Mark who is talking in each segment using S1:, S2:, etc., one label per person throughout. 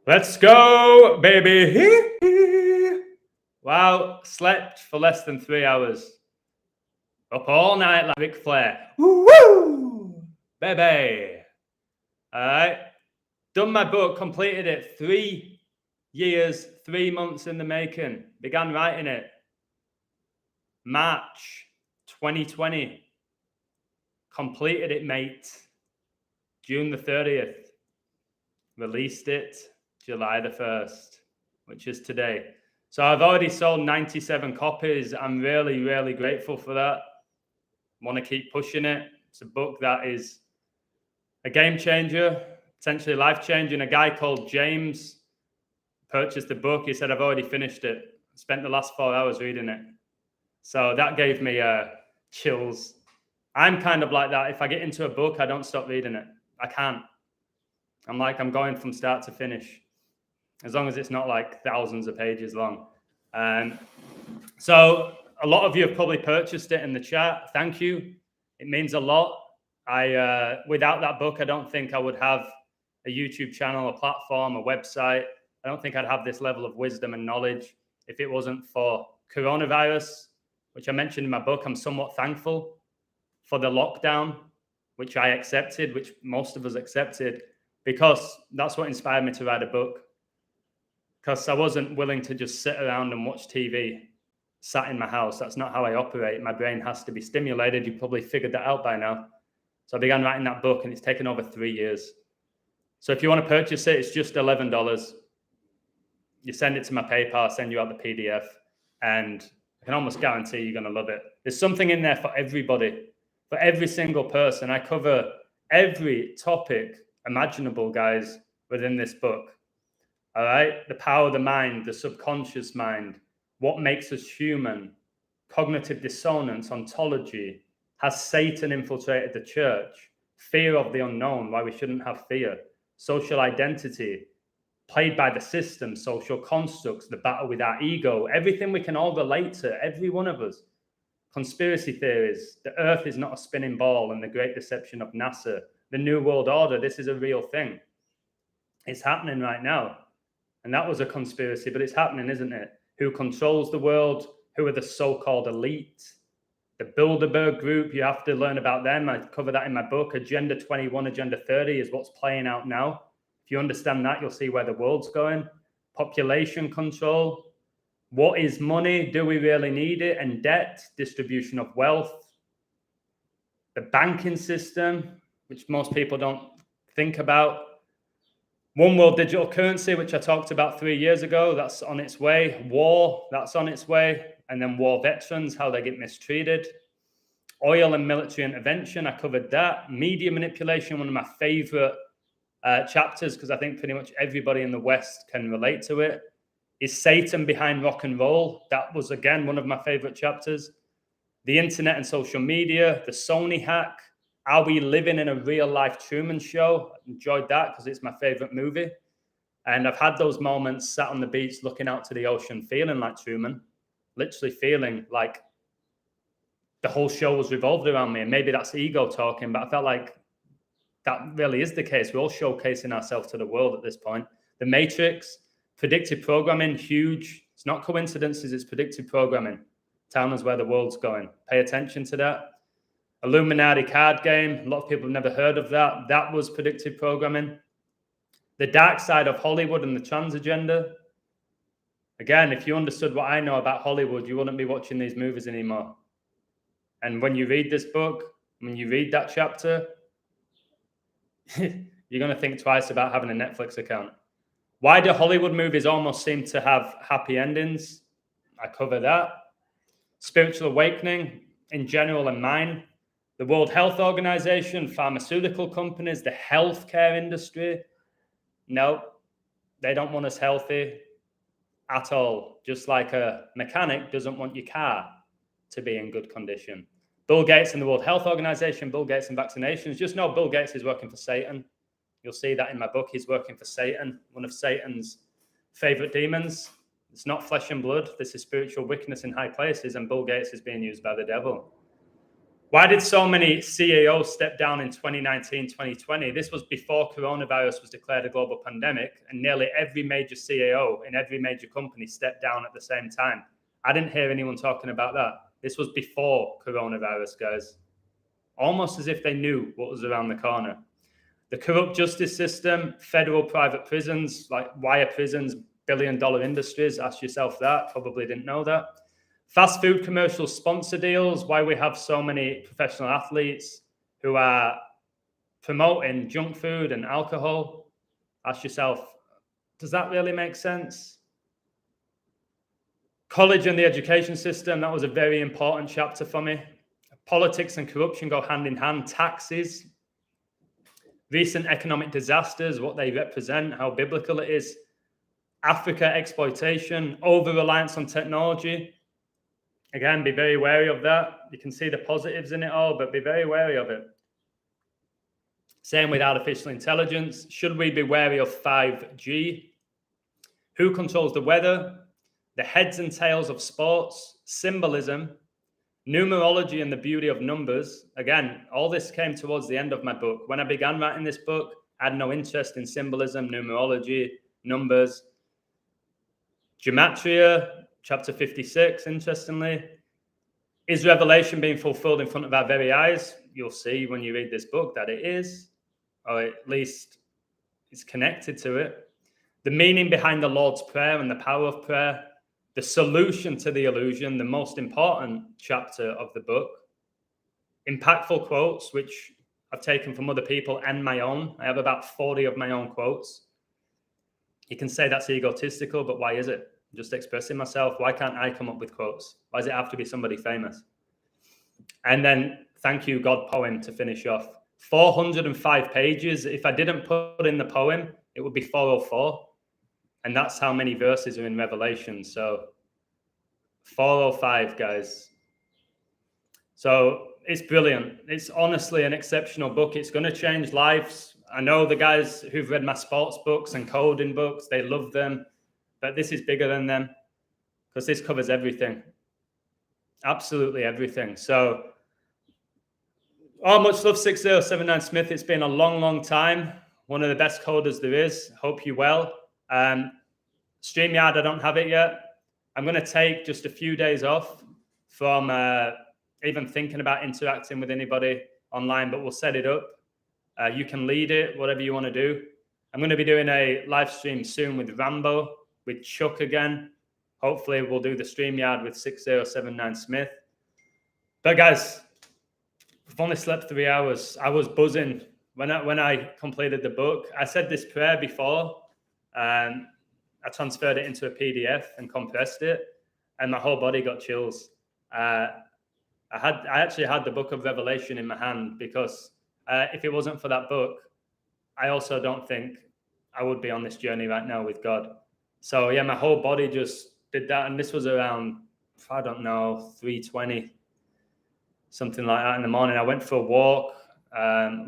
S1: Let's go, baby. Wow, slept for less than 3 hours. Up all night like Ric Flair. Woo! Baby. All right. Done my book, completed it. 3 years, 3 months in the making. Began writing it March 2020. Completed it, mate. June the 30th. Released it July the 1st, which is today. So I've already sold 97 copies. I'm really, really grateful for that. Want to keep pushing it. It's a book that is a game changer, potentially life-changing. A guy called James purchased the book. He said, I've already finished it. Spent the last 4 hours reading it. So that gave me chills. I'm kind of like that. If I get into a book, I don't stop reading it. I can't. I'm going from start to finish, as long as it's not like thousands of pages long. So a lot of you have probably purchased it in the chat. Thank you. It means a lot. Without that book, I don't think I would have a YouTube channel, a platform, a website. I don't think I'd have this level of wisdom and knowledge if it wasn't for coronavirus, which I mentioned in my book. I'm somewhat thankful for the lockdown, which I accepted, which most of us accepted, because that's what inspired me to write a book. Because I wasn't willing to just sit around and watch TV, sat in my house. That's not how I operate. My brain has to be stimulated. You probably figured that out by now. So I began writing that book, and it's taken over 3 years. So if you want to purchase it, it's just $11. You send it to my PayPal, I'll send you out the PDF, and I can almost guarantee you're going to love it. There's something in there for everybody, for every single person. I cover every topic imaginable, guys, within this book. All right? The power of the mind, the subconscious mind, what makes us human, cognitive dissonance, ontology. Has Satan infiltrated the church? Fear of the unknown, why we shouldn't have fear. Social identity, played by the system, social constructs, the battle with our ego, everything we can all relate to, every one of us. Conspiracy theories, the earth is not a spinning ball, and the great deception of NASA, the New World Order, this is a real thing. It's happening right now. And that was a conspiracy, but it's happening, isn't it? Who controls the world? Who are the so-called elite? The Bilderberg group, you have to learn about them. I cover that in my book. Agenda 21, Agenda 30 is what's playing out now. If you understand that, you'll see where the world's going. Population control. What is money? Do we really need it? And debt, distribution of wealth. The banking system, which most people don't think about. One world digital currency, which I talked about 3 years ago, that's on its way. War, that's on its way. And then war veterans, how they get mistreated. Oil and military intervention, I covered that. Media manipulation, one of my favorite chapters, because I think pretty much everybody in the West can relate to it. Is Satan behind rock and roll? That was, again, one of my favorite chapters. The internet and social media, the Sony hack. Are we living in a real-life Truman Show? I enjoyed that because it's my favorite movie. And I've had those moments sat on the beach looking out to the ocean, feeling like Truman, literally feeling like the whole show was revolved around me. And maybe that's ego talking, but I felt like that really is the case. We're all showcasing ourselves to the world at this point. The Matrix, predictive programming, huge. It's not coincidences, it's predictive programming. Telling us where the world's going. Pay attention to that. Illuminati card game. A lot of people have never heard of that. That was predictive programming. The dark side of Hollywood and the trans agenda. Again, if you understood what I know about Hollywood, you wouldn't be watching these movies anymore. And when you read this book, when you read that chapter, you're going to think twice about having a Netflix account. Why do Hollywood movies almost seem to have happy endings? I cover that. Spiritual awakening in general and mine. The World Health Organization, pharmaceutical companies, the healthcare industry. No, they don't want us healthy at all. Just like a mechanic doesn't want your car to be in good condition. Bill Gates and the World Health Organization, Bill Gates and vaccinations. Just know Bill Gates is working for Satan. You'll see that in my book. He's working for Satan, one of Satan's favorite demons. It's not flesh and blood. This is spiritual wickedness in high places, and Bill Gates is being used by the devil. Why did so many CEOs step down in 2019, 2020? This was before coronavirus was declared a global pandemic, and nearly every major CEO in every major company stepped down at the same time. I didn't hear anyone talking about that. This was before coronavirus, guys. Almost as if they knew what was around the corner. The corrupt justice system, federal private prisons, like wire prisons, billion-dollar industries. Ask yourself that. Probably didn't know that. Fast food commercial sponsor deals, why we have so many professional athletes who are promoting junk food and alcohol. Ask yourself, does that really make sense? College and the education system, that was a very important chapter for me. Politics and corruption go hand in hand. Taxes, recent economic disasters, what they represent, how biblical it is. Africa exploitation, over-reliance on technology. Again, be very wary of that. You can see the positives in it all, but be very wary of it. Same with artificial intelligence. Should we be wary of 5G? Who controls the weather? The heads and tails of sports, symbolism, numerology and the beauty of numbers. Again, all this came towards the end of my book. When I began writing this book, I had no interest in symbolism, numerology, numbers. Gematria, chapter 56, interestingly. Is Revelation being fulfilled in front of our very eyes? You'll see when you read this book that it is, or at least it's connected to it. The meaning behind the Lord's Prayer and the power of prayer. The solution to the illusion, the most important chapter of the book. Impactful quotes, which I've taken from other people and my own. I have about 40 of my own quotes. You can say that's egotistical, but why is it? I'm just expressing myself. Why can't I come up with quotes? Why does it have to be somebody famous? And then thank you, God poem to finish off. 405 pages. If I didn't put in the poem, it would be 404. And that's how many verses are in Revelation. So 405, guys. So it's brilliant. It's honestly an exceptional book. It's going to change lives. I know the guys who've read my sports books and coding books, they love them. But this is bigger than them because this covers everything. Absolutely everything. So, much love, 6079 Smith. It's been a long, long time. One of the best coders there is. Hope you well. StreamYard, I don't have it yet. I'm going to take just a few days off from even thinking about interacting with anybody online, but we'll set it up. You can lead it, whatever you want to do. I'm going to be doing a live stream soon with Rambo, with Chuck again. Hopefully we'll do the StreamYard with 6079 Smith. But guys, I've only slept 3 hours. I was buzzing when I completed the book. I said this prayer before, and I transferred it into a PDF and compressed it, and my whole body got chills. I actually had the book of Revelation in my hand because if it wasn't for that book, I also don't think I would be on this journey right now with God. So yeah, my whole body just did that. And this was around, I don't know, 3:20, something like that in the morning. I went for a walk,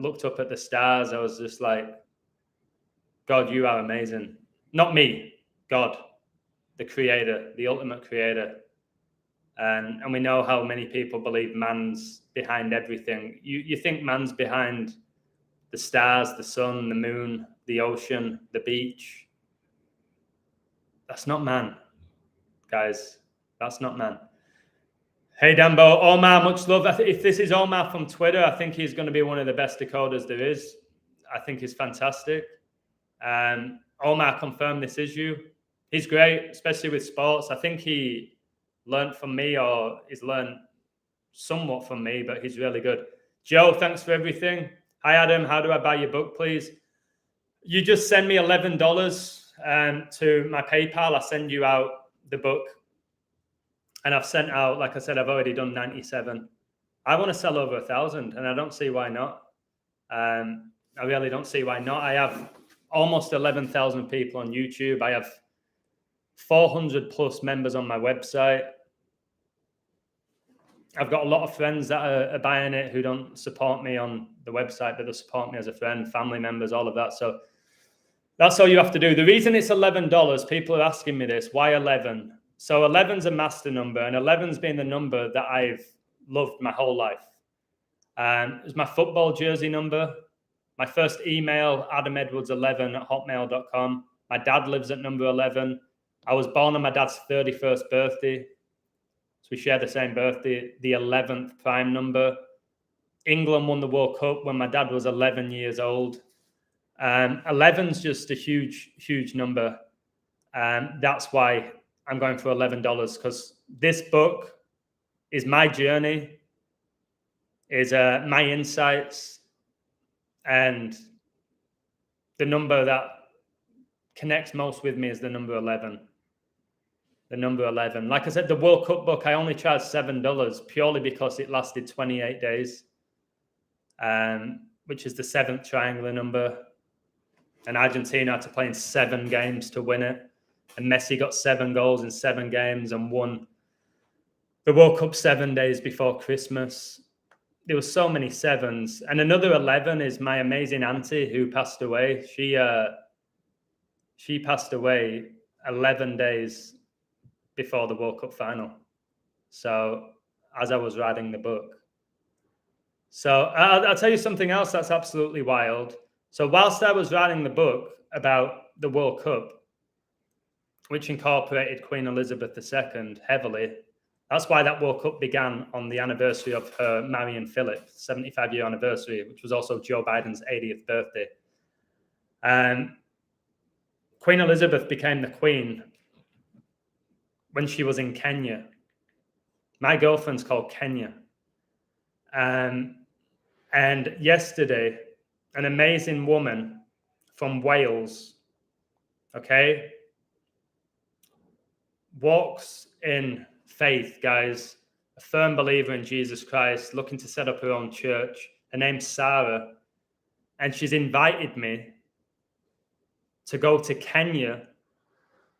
S1: looked up at the stars. I was just like, God, you are amazing. Not me, God, the creator, the ultimate creator. And we know how many people believe man's behind everything. You think man's behind the stars, the sun, the moon, the ocean, the beach. That's not man, guys. That's not man. Hey, Dambo. Omar, much love. If this is Omar from Twitter, I think he's going to be one of the best decoders there is. I think he's fantastic. Omar confirmed this issue. He's great, especially with sports. I think he learned from me, or he's learned somewhat from me, but he's really good. Joe, thanks for everything. Hi, Adam. How do I buy your book, please? You just send me $11 to my PayPal. I send you out the book. And I've sent out, like I said, I've already done 97. I want to sell over 1,000, and I don't see why not. I really don't see why not. I have almost 11,000 people on YouTube. I have 400 plus members on my website. I've got a lot of friends that are buying it who don't support me on the website, but they support me as a friend, family members, all of that. So that's all you have to do. The reason it's $11, people are asking me this, why 11? So 11's a master number, and 11's been the number that I've loved my whole life. It was my football jersey number. My first email, adamedwards11@hotmail.com. My dad lives at number 11. I was born on my dad's 31st birthday. So we share the same birthday, the 11th prime number. England won the World Cup when my dad was 11 years old. 11's just a huge, huge number. That's why I'm going for $11, because this book is my journey, is my insights, and the number that connects most with me is the number 11. The number 11. Like I said, the World Cup book, I only charged $7 purely because it lasted 28 days, which is the 7th triangular number. And Argentina had to play in 7 games to win it. And Messi got 7 goals in 7 games and won the World Cup 7 days before Christmas. There were so many 7s. And another 11 is my amazing auntie who passed away. She passed away 11 days before the World Cup final. So as I was writing the book. So I'll tell you something else that's absolutely wild. So whilst I was writing the book about the World Cup, which incorporated Queen Elizabeth II heavily, that's why that World Cup began on the anniversary of her marrying Philip, 75-year anniversary, which was also Joe Biden's 80th birthday. Queen Elizabeth became the Queen when she was in Kenya. My girlfriend's called Kenya. And yesterday, an amazing woman from Wales, okay, walks in faith, guys, a firm believer in Jesus Christ, looking to set up her own church. Her name's Sarah, and she's invited me to go to Kenya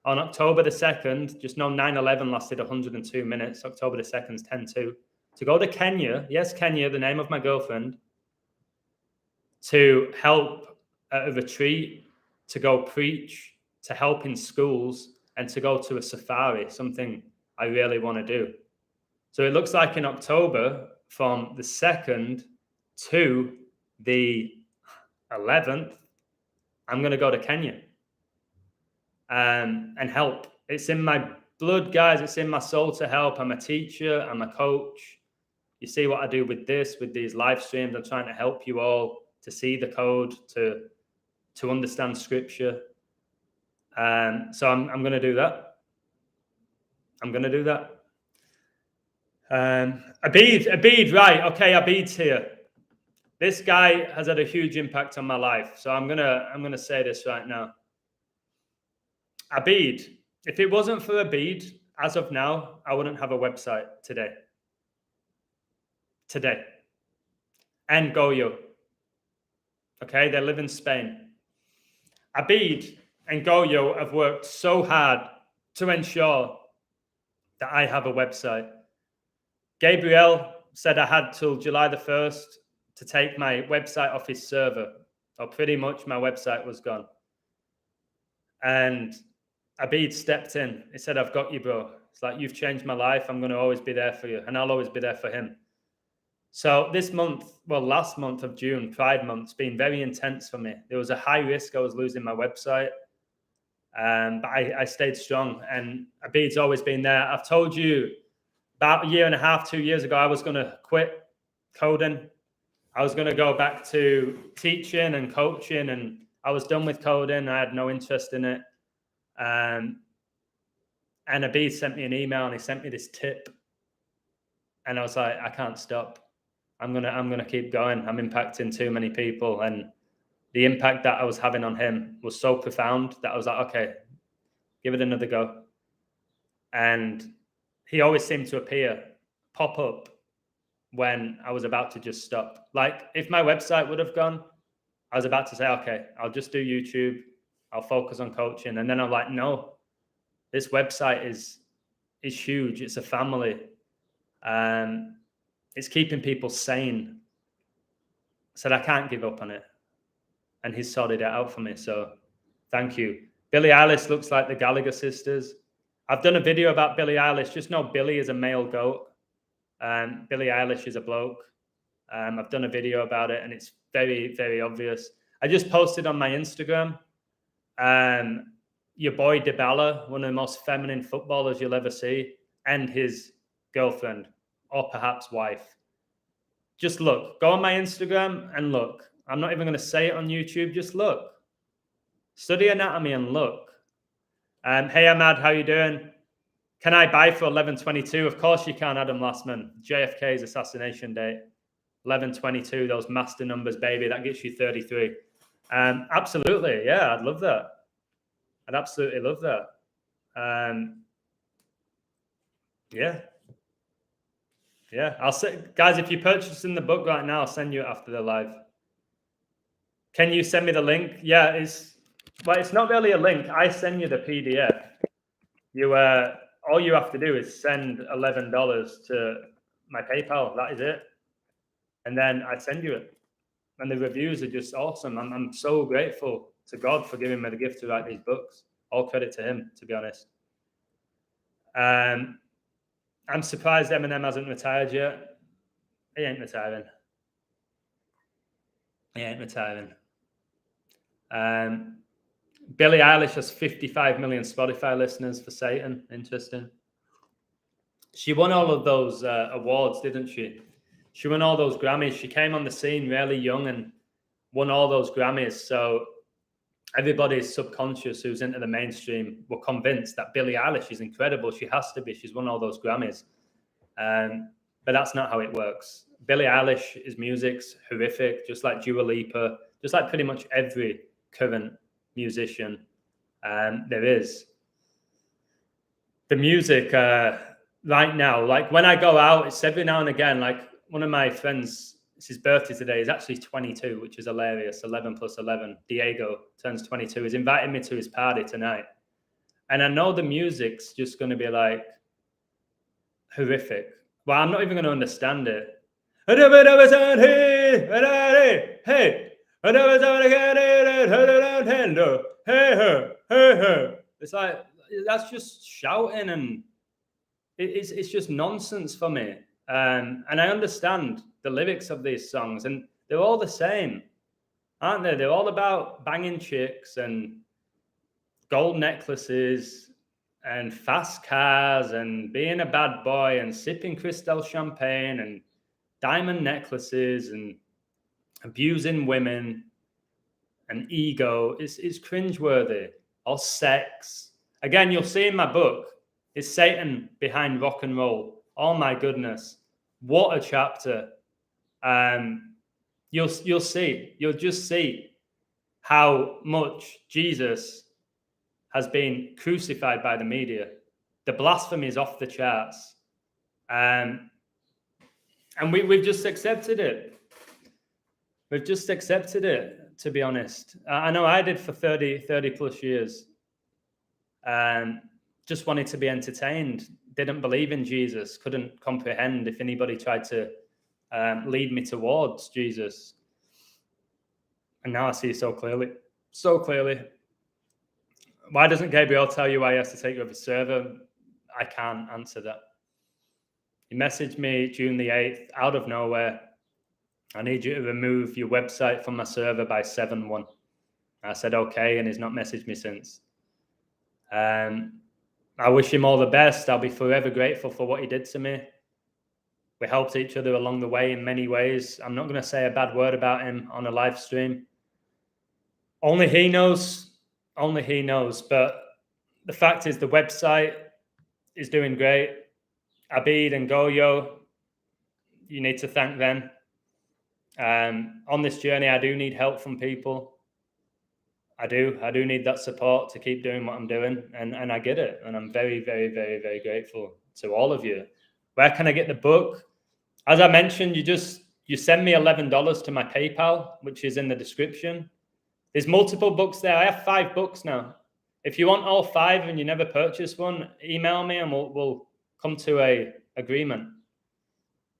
S1: on October the 2nd. Just know 9/11 lasted 102 minutes. October the 2nd's 10/2. To go to Kenya, yes, Kenya, the name of my girlfriend, to help at a retreat, to go preach, to help in schools, and to go to a safari, something I really want to do. So it looks like in October, from the 2nd to the 11th, I'm going to go to Kenya and help. It's in my blood, guys. It's in my soul to help. I'm a teacher. I'm a coach. You see what I do with these live streams. I'm trying to help you all to see the code, to understand scripture. So I'm going to do that. I'm going to do that. Abid, right. Okay, Abid's here. This guy has had a huge impact on my life. So I'm gonna say this right now. Abid, if it wasn't for Abid, as of now, I wouldn't have a website today. And Goyo. Okay, they live in Spain. Abid and Goyo have worked so hard to ensure that I have a website. Gabriel said I had till July the 1st to take my website off his server, or pretty much my website was gone. And Abid stepped in. He said, I've got you, bro. It's like, you've changed my life. I'm going to always be there for you, and I'll always be there for him. So this month, last month of June, Pride Month's been very intense for me. There was a high risk I was losing my website, but I stayed strong, and Abid's always been there. I've told you about a year and a half, 2 years ago, I was going to quit coding. I was going to go back to teaching and coaching, and I was done with coding. I had no interest in it. And Abid sent me an email, and he sent me this tip. And I was like, I can't stop. I'm gonna keep going. I'm impacting too many people. And the impact that I was having on him was so profound that I was like, okay, give it another go. And he always seemed to pop up when I was about to just stop. Like, if my website would have gone, I was about to say, okay, I'll just do YouTube. I'll focus on coaching. And then I'm like, no, this website is huge. It's a family. It's keeping people sane. I said, I can't give up on it. And he's sorted it out for me. So thank you. Billie Eilish looks like the Gallagher sisters. I've done a video about Billie Eilish. Just know Billie is a male goat. Billie Eilish is a bloke. I've done a video about it, and it's very, very obvious. I just posted on my Instagram. Your boy Dybala, one of the most feminine footballers you'll ever see, and his girlfriend, or perhaps wife. Just look. Go on my Instagram and look. I'm not even going to say it on YouTube. Just look. Study anatomy and look. Hey, Ahmad, how you doing? Can I buy for 11/22? Of course you can, Adam Lastman. JFK's assassination date. 11/22, those master numbers, baby. That gets you 33. Absolutely. Yeah, I'd love that. I'd absolutely love that. Yeah. I'll say, guys, if you're purchasing the book right now, I'll send you it after the live. Can you send me the link? Yeah, it's not really a link. I send you the PDF. You all you have to do is send $11 to my PayPal. That is it. And then I send you it. And the reviews are just awesome. I'm so grateful to God for giving me the gift to write these books. All credit to him, to be honest. I'm surprised Eminem hasn't retired yet. He ain't retiring. Billie Eilish has 55 million Spotify listeners for Satan. Interesting. She won all of those awards, didn't she? She won all those Grammys. She came on the scene really young and won all those Grammys. So everybody's subconscious who's into the mainstream were convinced that Billie Eilish is incredible. She has to be. She's won all those Grammys. But that's not how it works. Billie Eilish's music's horrific, just like Dua Lipa, just like pretty much every current musician there is. The music right now, like when I go out, it's every now and again, like one of my friends, it's his birthday today, he's actually 22, which is hilarious. 11 plus 11. Diego turns 22. He's invited me to his party tonight. And I know the music's just going to be like horrific. Well, I'm not even going to understand it. It's like, that's just shouting, and it's just nonsense for me. And I understand the lyrics of these songs, and they're all the same, aren't they? They're all about banging chicks and gold necklaces and fast cars and being a bad boy and sipping Cristal champagne and diamond necklaces and abusing women and ego. It's cringeworthy. Or sex. Again, you'll see in my book, is Satan behind rock and roll? Oh my goodness. What a chapter. You'll see. You'll just see how much Jesus has been crucified by the media. The blasphemy is off the charts. And we've just accepted it. We've just accepted it, to be honest. I know I did for 30 plus years. Just wanted to be entertained. Didn't believe in Jesus. Couldn't comprehend if anybody tried to lead me towards Jesus. And now I see so clearly. So clearly. Why doesn't Gabriel tell you why he has to take you off his server? I can't answer that. He messaged me June the 8th, out of nowhere. I need you to remove your website from my server by 7/1. I said, okay, and he's not messaged me since. I wish him all the best. I'll be forever grateful for what he did to me. We helped each other along the way in many ways. I'm not going to say a bad word about him on a live stream. Only he knows. Only he knows. But the fact is the website is doing great. Abid and Goyo, you need to thank them. On this journey, I do need help from people. I do need that support to keep doing what I'm doing. And I get it. And I'm very, very, very, very grateful to all of you. Where can I get the book? As I mentioned, you send me $11 to my PayPal, which is in the description. There's multiple books there. I have 5 books now. If you want all 5 and you never purchase one, email me and we'll come to a agreement.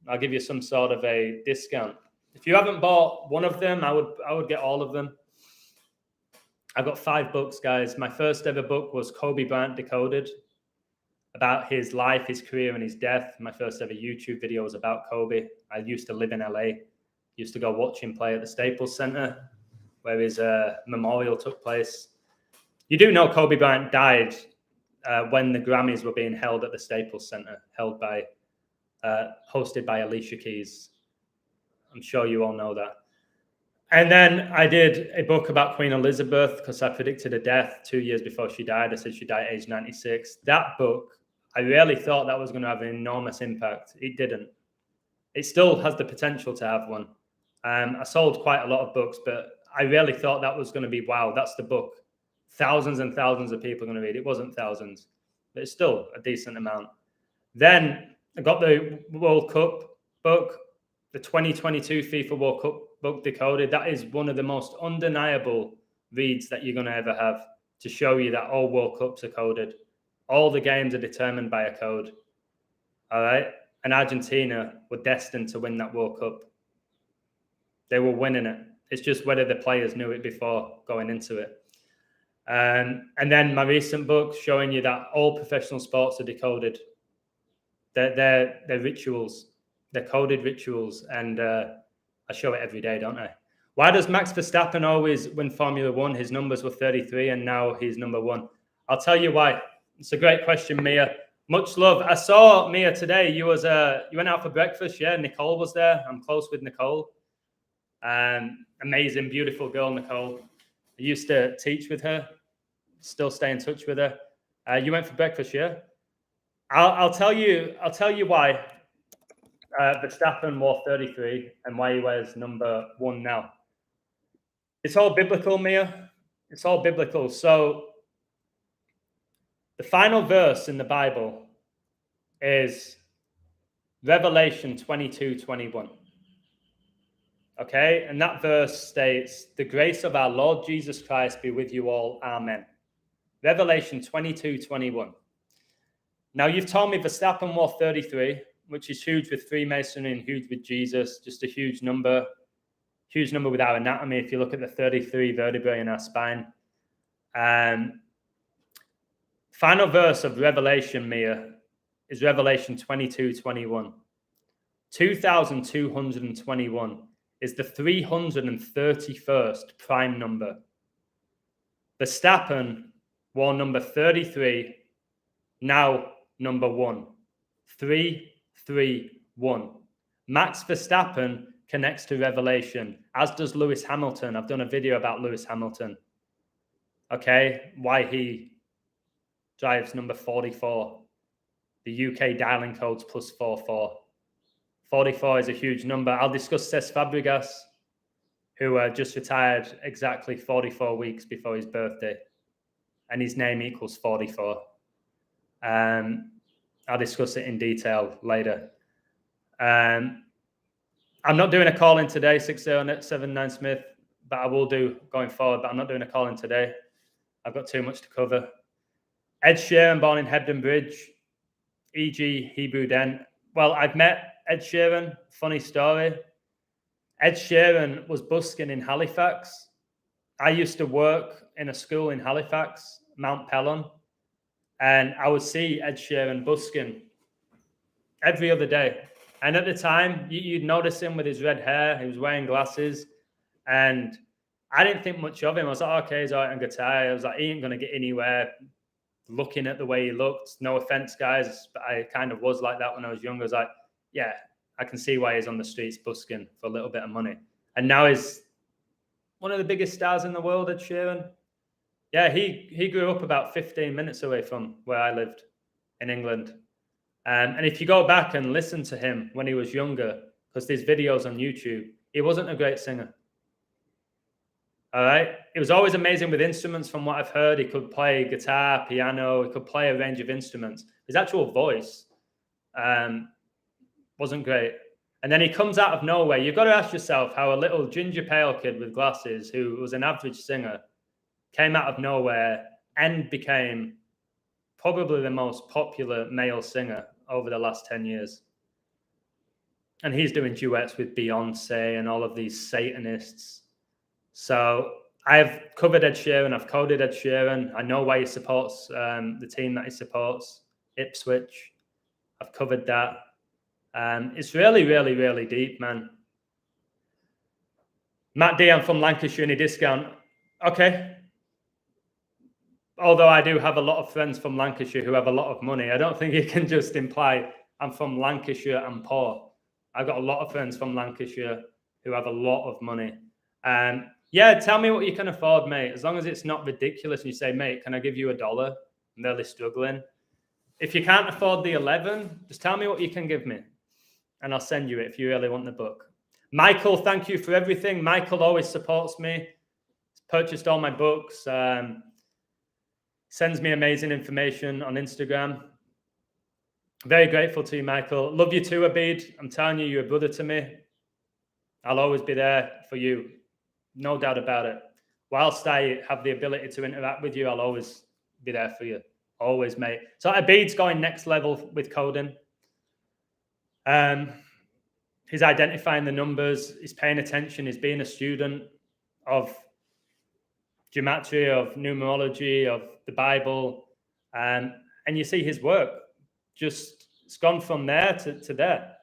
S1: I'll give you some sort of a discount. If you haven't bought one of them, I would get all of them. I've got 5 books, guys. My first ever book was Kobe Bryant Decoded, about his life, his career, and his death. My first ever YouTube video was about Kobe. I used to live in LA. Used to go watch him play at the Staples Center, where his memorial took place. You do know Kobe Bryant died when the Grammys were being held at the Staples Center, hosted by Alicia Keys. I'm sure you all know that. And then I did a book about Queen Elizabeth because I predicted her death 2 years before she died. I said she died at age 96. That book, I really thought that was going to have an enormous impact. It didn't. It still has the potential to have one. I sold quite a lot of books, but I really thought that was going to be, wow, that's the book. Thousands and thousands of people are going to read it. It wasn't thousands, but it's still a decent amount. Then I got the World Cup book, the 2022 FIFA World Cup book, Decoded. That is one of the most undeniable reads that you're going to ever have, to show you that all World Cups are coded. All the games are determined by a code. All right? And Argentina were destined to win that World Cup. They were winning it. It's just whether the players knew it before going into it. And then my recent book showing you that all professional sports are decoded. They're rituals. They're coded rituals. And I show it every day, don't I? Why does Max Verstappen always win Formula One? His numbers were 33 and now he's number one. I'll tell you why. It's a great question, Mia. Much love. I saw Mia today. You went out for breakfast. Yeah, Nicole was there. I'm close with Nicole. Amazing, beautiful girl, Nicole. I used to teach with her. Still stay in touch with her. You went for breakfast, yeah? I'll tell you why Verstappen wore 33 and why he wears number one now. It's all biblical, Mia. It's all biblical. So the final verse in the Bible is Revelation 22:21. Okay, and that verse states, "The grace of our Lord Jesus Christ be with you all. Amen." Revelation 22:21. Now, you've told me Verstappen wore 33, which is huge with Freemasonry and huge with Jesus, just a huge number with our anatomy. If you look at the 33 vertebrae in our spine. Final verse of Revelation, Mia, is Revelation 22:21. 2221 is the 331st prime number. Verstappen wore number 33, now number one. 331. Max Verstappen connects to Revelation, as does Lewis Hamilton. I've done a video about Lewis Hamilton. Okay, why he drives number 44. The UK dialing code's +44. 44 is a huge number. I'll discuss Cesc Fabregas, who just retired exactly 44 weeks before his birthday. And his name equals 44. I'll discuss it in detail later. I'm not doing a call-in today, 6079 Smith, but I will do going forward, but I'm not doing a call-in today. I've got too much to cover. Ed Sheeran, born in Hebden Bridge, e.g. Hebrew Den. Well, I've met Ed Sheeran. Funny story. Ed Sheeran was busking in Halifax. I used to work in a school in Halifax, Mount Pelham, and I would see Ed Sheeran busking every other day. And at the time, you'd notice him with his red hair. He was wearing glasses. And I didn't think much of him. I was like, okay, he's all right on guitar. I was like, he ain't going to get anywhere looking at the way he looked. No offense, guys, but I kind of was like that when I was younger. I was like, yeah, I can see why he's on the streets busking for a little bit of money. And now he's one of the biggest stars in the world, Ed Sheeran. Yeah, he grew up about 15 minutes away from where I lived in England. And if you go back and listen to him when he was younger, because there's videos on YouTube, he wasn't a great singer. All right? He was always amazing with instruments from what I've heard. He could play guitar, piano. He could play a range of instruments. His actual voice wasn't great. And then he comes out of nowhere. You've got to ask yourself how a little ginger pale kid with glasses who was an average singer came out of nowhere and became probably the most popular male singer over the last 10 years. And he's doing duets with Beyonce and all of these Satanists. So I've covered Ed Sheeran. I've coded Ed Sheeran. I know why he supports the team that he supports, Ipswich. I've covered that. It's really, really, really deep, man. Matt D, I'm from Lancashire, any discount? Okay. Although I do have a lot of friends from Lancashire who have a lot of money. I don't think you can just imply I'm from Lancashire and poor. I've got a lot of friends from Lancashire who have a lot of money. Yeah, tell me what you can afford, mate. As long as it's not ridiculous and you say, mate, can I give you $1? I'm really struggling. If you can't afford the 11, just tell me what you can give me and I'll send you it if you really want the book. Michael, thank you for everything. Michael always supports me. He's purchased all my books. Sends me amazing information on Instagram. Very grateful to you, Michael. Love you too, Abid. I'm telling you, you're a brother to me. I'll always be there for you. No doubt about it. Whilst I have the ability to interact with you, I'll always be there for you. Always, mate. So Abid's going next level with coding. He's identifying the numbers. He's paying attention. He's being a student of gematria, of numerology, of the Bible. And you see his work just, it's gone from there to there.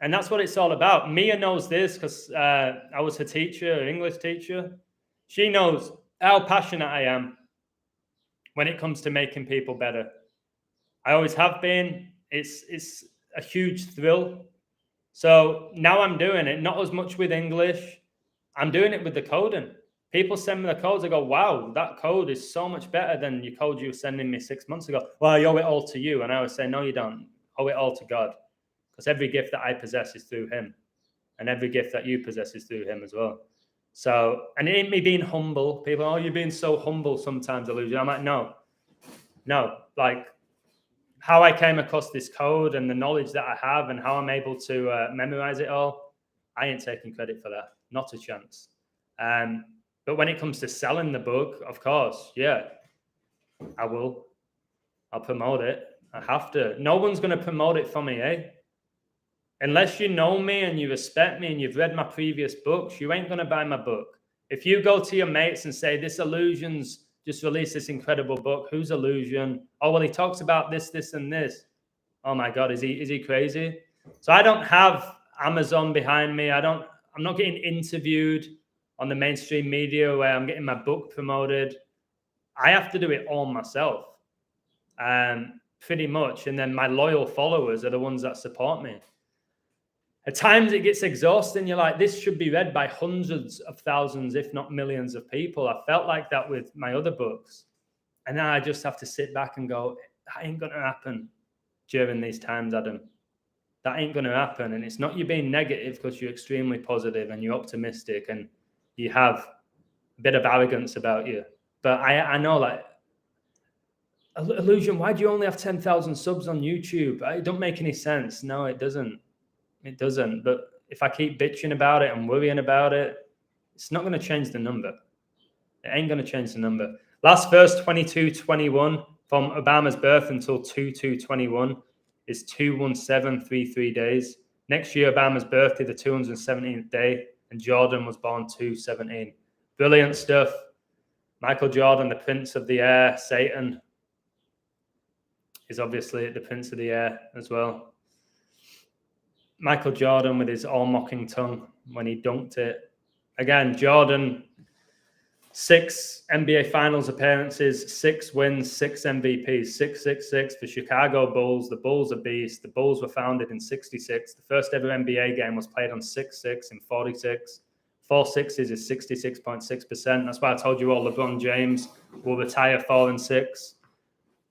S1: And that's what it's all about. Mia knows this because I was her teacher, her English teacher. She knows how passionate I am when it comes to making people better. I always have been. It's a huge thrill. So now I'm doing it, not as much with English. I'm doing it with the coding. People send me the codes. I go, wow, that code is so much better than your code you were sending me 6 months ago. Well, I owe it all to you. And I always say, no, you don't. Owe it all to God. Because every gift that I possess is through him. And every gift that you possess is through him as well. So, and it ain't me being humble. People, oh, you're being so humble sometimes, Illusion. I'm like, no. Like how I came across this code and the knowledge that I have and how I'm able to memorize it all, I ain't taking credit for that. Not a chance. But when it comes to selling the book, of course, yeah, I will. I'll promote it. I have to. No one's going to promote it for me, eh? Unless you know me and you respect me and you've read my previous books, you ain't going to buy my book. If you go to your mates and say, this Illusion's just released this incredible book, who's Illusion? Oh, well, he talks about this, this, and this. Oh my God, is he crazy? So I don't have Amazon behind me. I'm not getting interviewed on the mainstream media where I'm getting my book promoted. I have to do it all myself, pretty much. And then my loyal followers are the ones that support me. At times it gets exhausting. You're like, this should be read by hundreds of thousands, if not millions of people. I felt like that with my other books. And then I just have to sit back and go, that ain't going to happen during these times, Adam. That ain't going to happen. And it's not you being negative because you're extremely positive and you're optimistic and you have a bit of arrogance about you. But I know, like, Illusion, why do you only have 10,000 subs on YouTube? It don't make any sense. No, it doesn't. It doesn't. But if I keep bitching about it and worrying about it, it's not going to change the number. It ain't going to change the number. Last verse, 22:21, from Obama's birth until 2/2/21 is 21733 days. Next year, Obama's birthday, the 217th day, and Jordan was born 2/17. Brilliant stuff. Michael Jordan, the Prince of the Air, Satan is obviously the Prince of the Air as well. Michael Jordan with his all-mocking tongue when he dunked it. Again, Jordan, 6 NBA Finals appearances, 6 wins, 6 MVPs, 666 for Chicago Bulls. The Bulls are beasts. The Bulls were founded in 66. The first ever NBA game was played on 6-6 in 46. 4 sixes is 66.6%. That's why I told you all LeBron James will retire 4 and 6.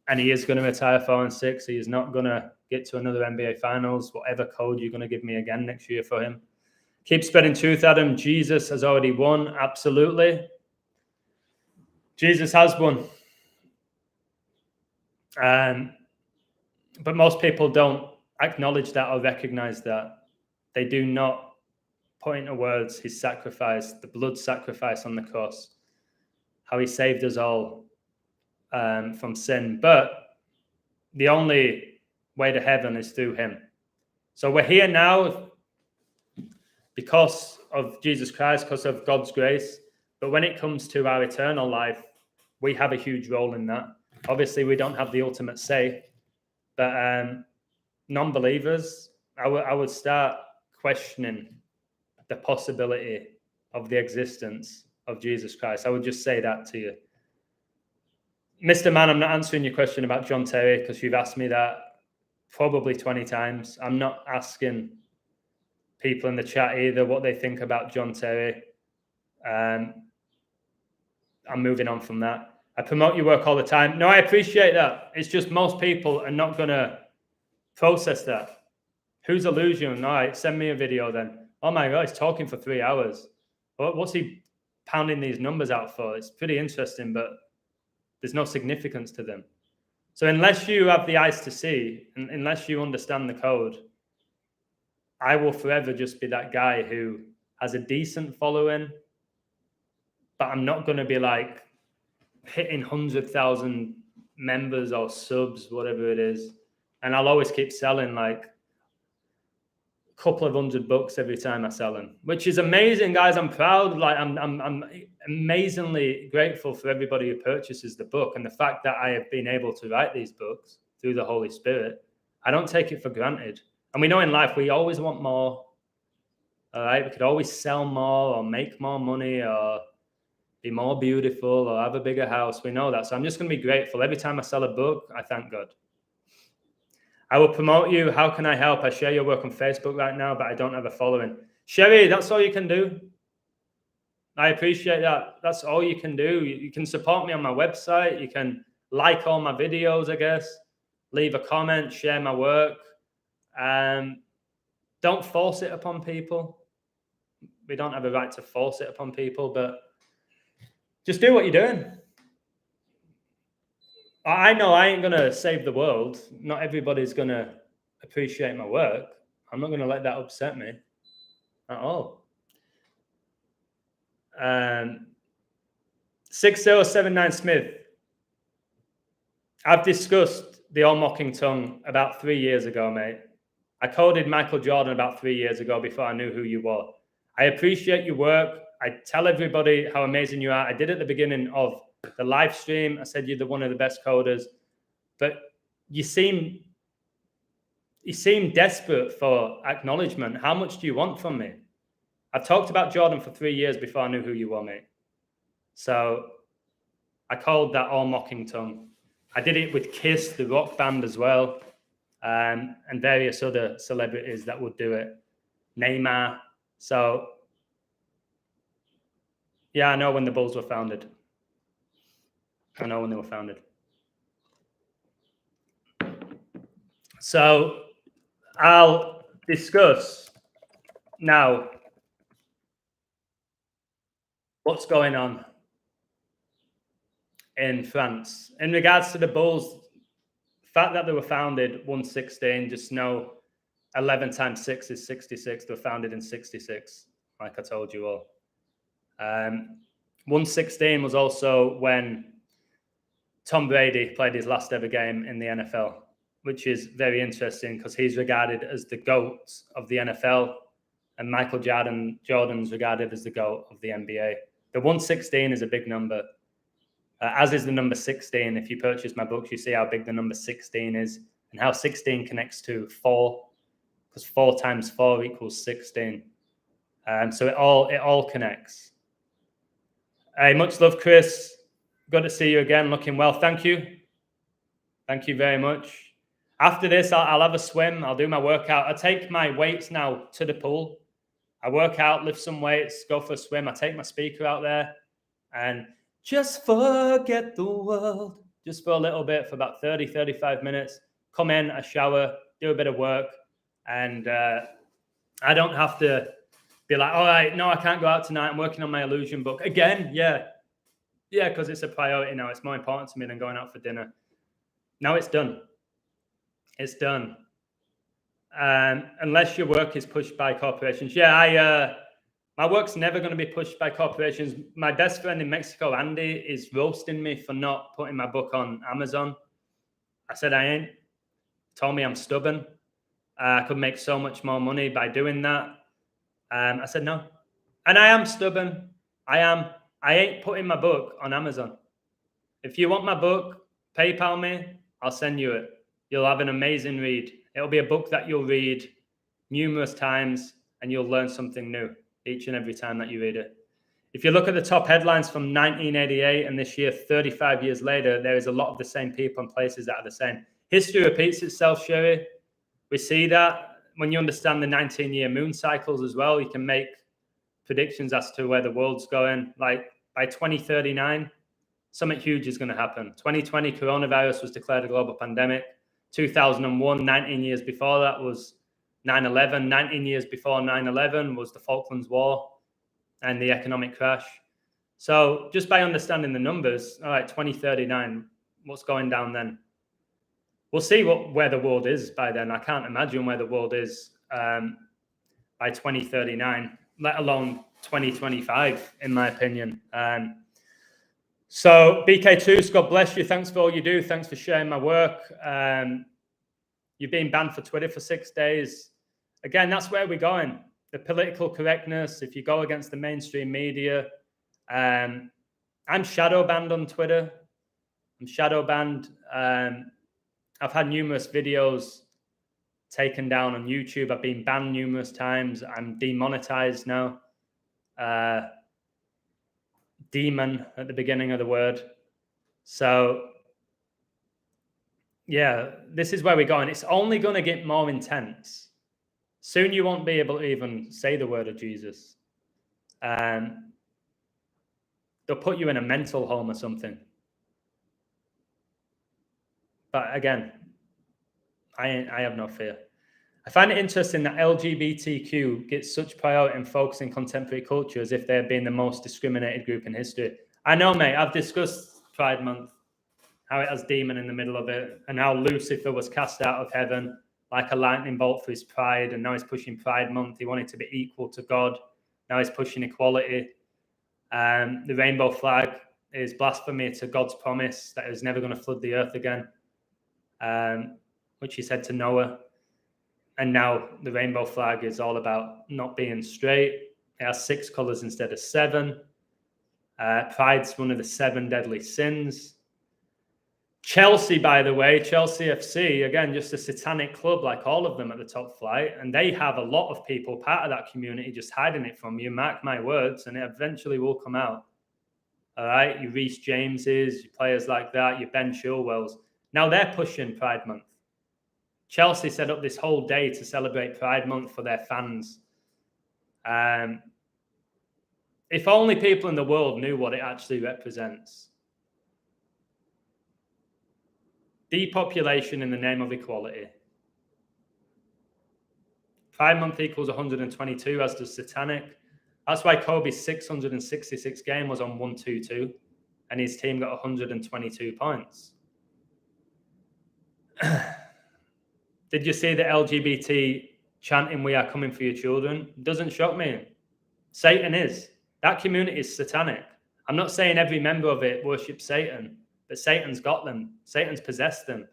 S1: And he is going to retire 4 and 6. He is not going to get to another NBA Finals. Whatever code you're going to give me again next year for him. Keep spreading truth, Adam. Jesus has already won. Absolutely. Jesus has won. But most people don't acknowledge that or recognize that. They do not put into words his sacrifice, the blood sacrifice on the cross, how he saved us all from sin. But the only way to heaven is through him. So we're here now because of Jesus Christ, because of God's grace. But when it comes to our eternal life, we have a huge role in that. Obviously, we don't have the ultimate say. But non-believers, I would start questioning the possibility of the existence of Jesus Christ. I would just say that to you. Mr. Man, I'm not answering your question about John Terry because you've asked me that probably 20 times. I'm not asking people in the chat either what they think about John Terry. I'm moving on from that. I promote your work all the time. No, I appreciate that. It's just most people are not going to process that. Who's illusion? All right, send me a video then. Oh my God, he's talking for 3 hours. What's he pounding these numbers out for? It's pretty interesting, but there's no significance to them. So unless you have the eyes to see, and unless you understand the code, I will forever just be that guy who has a decent following, but I'm not going to be like hitting 100,000 members or subs, whatever it is. And I'll always keep selling like a couple of $100 every time I sell them, which is amazing, guys. I'm proud. Like I'm amazingly grateful for everybody who purchases the book, and the fact that I have been able to write these books through the Holy Spirit. I don't take it for granted. And we know in life we always want more. All right, we could always sell more or make more money or be more beautiful or have a bigger house. We know that. So I'm just going to be grateful. Every time I sell a book, I thank God. I will promote you. How can I help? I share your work on Facebook right now, but I don't have a following. Sherry, that's all you can do. I appreciate that. That's all you can do. You can support me on my website. You can like all my videos, I guess. Leave a comment, share my work. Don't force it upon people. We don't have a right to force it upon people, but just do what you're doing. I know I ain't going to save the world. Not everybody's going to appreciate my work. I'm not going to let that upset me at all. 6079 Smith. I've discussed the all-mocking tongue about 3 years ago, mate. I coded Michael Jordan about 3 years ago before I knew who you were. I appreciate your work. I tell everybody how amazing you are. I did at the beginning of the live stream. I said you're one of the best coders, but you seem desperate for acknowledgement. How much do you want from me? I've talked about Jordan for 3 years before I knew who you were, mate. So I called that all mocking tongue. I did it with Kiss, the rock band, as well, and various other celebrities that would do it. Neymar. So yeah, I know when the Bulls were founded. I know when they were founded. So I'll discuss now what's going on in France. In regards to the Bulls, the fact that they were founded 116, just know 11 times 6 is 66. They were founded in 66, like I told you all. 116 was also when Tom Brady played his last ever game in the NFL, which is very interesting because he's regarded as the GOAT of the NFL, and Michael Jordan's regarded as the GOAT of the NBA. The 116 is a big number, as is the number 16. If you purchase my books, you see how big the number 16 is and how 16 connects to 4, because 4 times 4 equals 16. So it all connects. Hey, much love, Chris. Good to see you again. Looking well. Thank you. Thank you very much. After this, I'll have a swim. I'll do my workout. I take my weights now to the pool. I work out, lift some weights, go for a swim. I take my speaker out there and just forget the world just for a little bit, for about 30, 35 minutes. Come in, I shower, do a bit of work. And I don't have to be like, all right, no, I can't go out tonight. I'm working on my illusion book. Again, yeah, because it's a priority now. It's more important to me than going out for dinner. Now it's done. It's done. Unless your work is pushed by corporations. Yeah, my work's never going to be pushed by corporations. My best friend in Mexico, Andy, is roasting me for not putting my book on Amazon. I said I ain't. He told me I'm stubborn. I could make so much more money by doing that. I said no. And I am stubborn. I am. I ain't putting my book on Amazon. If you want my book, PayPal me. I'll send you it. You'll have an amazing read. It'll be a book that you'll read numerous times and you'll learn something new each and every time that you read it. If you look at the top headlines from 1988 and this year, 35 years later, there is a lot of the same people and places that are the same. History repeats itself, Sherry. We see that when you understand the 19-year moon cycles as well, you can make predictions as to where the world's going. Like by 2039, something huge is going to happen. 2020, coronavirus was declared a global pandemic. 2001, 19 years before that was 9/11. 19 years before 9/11 was the Falklands War and the economic crash. So just by understanding the numbers, all right, 2039, what's going down then? We'll see where the world is by then. I can't imagine where the world is by 2039, let alone 2025, in my opinion. So BK2, God bless you. Thanks for all you do. Thanks for sharing my work. You've been banned for Twitter for 6 days. Again, that's where we're going. The political correctness, if you go against the mainstream media. I'm shadow banned on Twitter. I'm shadow banned. I've had numerous videos taken down on YouTube. I've been banned numerous times. I'm demonetized now. Demon at the beginning of the word. So, yeah, this is where we're going. It's only going to get more intense. Soon you won't be able to even say the word of Jesus. They'll put you in a mental home or something. But again, I have no fear. I find it interesting that LGBTQ gets such priority in focusing contemporary culture as if they're being the most discriminated group in history. I know, mate. I've discussed Pride Month, how it has demon in the middle of it, and how Lucifer was cast out of heaven like a lightning bolt for his pride, and now he's pushing Pride Month. He wanted to be equal to God. Now he's pushing equality. The rainbow flag is blasphemy to God's promise that he's never going to flood the earth again, which he said to Noah. And now the rainbow flag is all about not being straight. It has 6 colors instead of 7. Pride's one of the 7 deadly sins. Chelsea, by the way, Chelsea FC, again, just a satanic club like all of them at the top flight. And they have a lot of people, part of that community, just hiding it from you. Mark my words, and it eventually will come out. All right, your Reece Jameses, your players like that, your Ben Chilwells. Now they're pushing Pride Month. Chelsea set up this whole day to celebrate Pride Month for their fans. If only people in the world knew what it actually represents. Depopulation in the name of equality. Pride Month equals 122, as does satanic. That's why Kobe's 666 game was on 122, and his team got 122 points. Did you see the LGBT chanting, "We are coming for your children"? Doesn't shock me. Satan is. That community is satanic. I'm not saying every member of it worships Satan, but Satan's got them. Satan's possessed them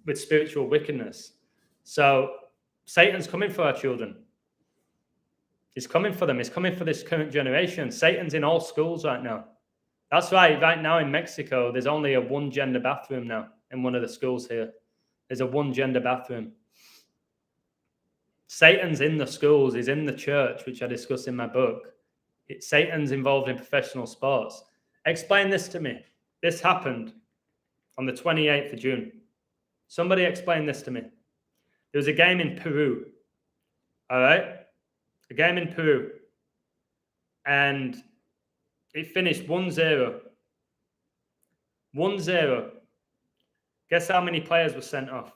S1: with spiritual wickedness. So Satan's coming for our children. He's coming for them. He's coming for this current generation. Satan's in all schools right now. That's right. Right now in Mexico, there's only a 1-gender bathroom now in one of the schools here. There's a 1-gender bathroom. Satan's in the schools. He's in the church, which I discuss in my book. Satan's involved in professional sports. Explain this to me. This happened on the 28th of June. Somebody explain this to me. There was a game in Peru. All right? A game in Peru. And it finished 1-0. 1-0. Guess how many players were sent off?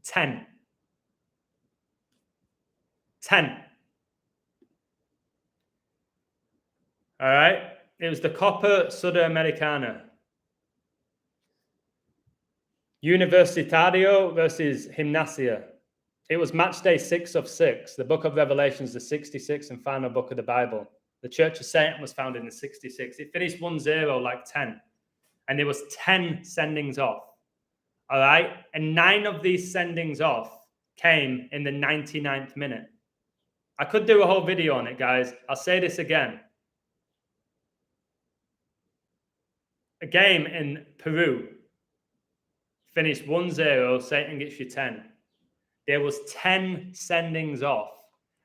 S1: 10. 10. All right? It was the Copa Sudamericana. Universitario versus Gimnasia. It was match day 6 of 6. The book of Revelation is the 66th and final book of the Bible. The Church of Satan was founded in the 66. It finished 1-0 like 10. And there was 10 sendings off. All right? And 9 of these sendings off came in the 99th minute. I could do a whole video on it, guys. I'll say this again. A game in Peru finished 1-0. Satan gets you 10. There was 10 sendings off,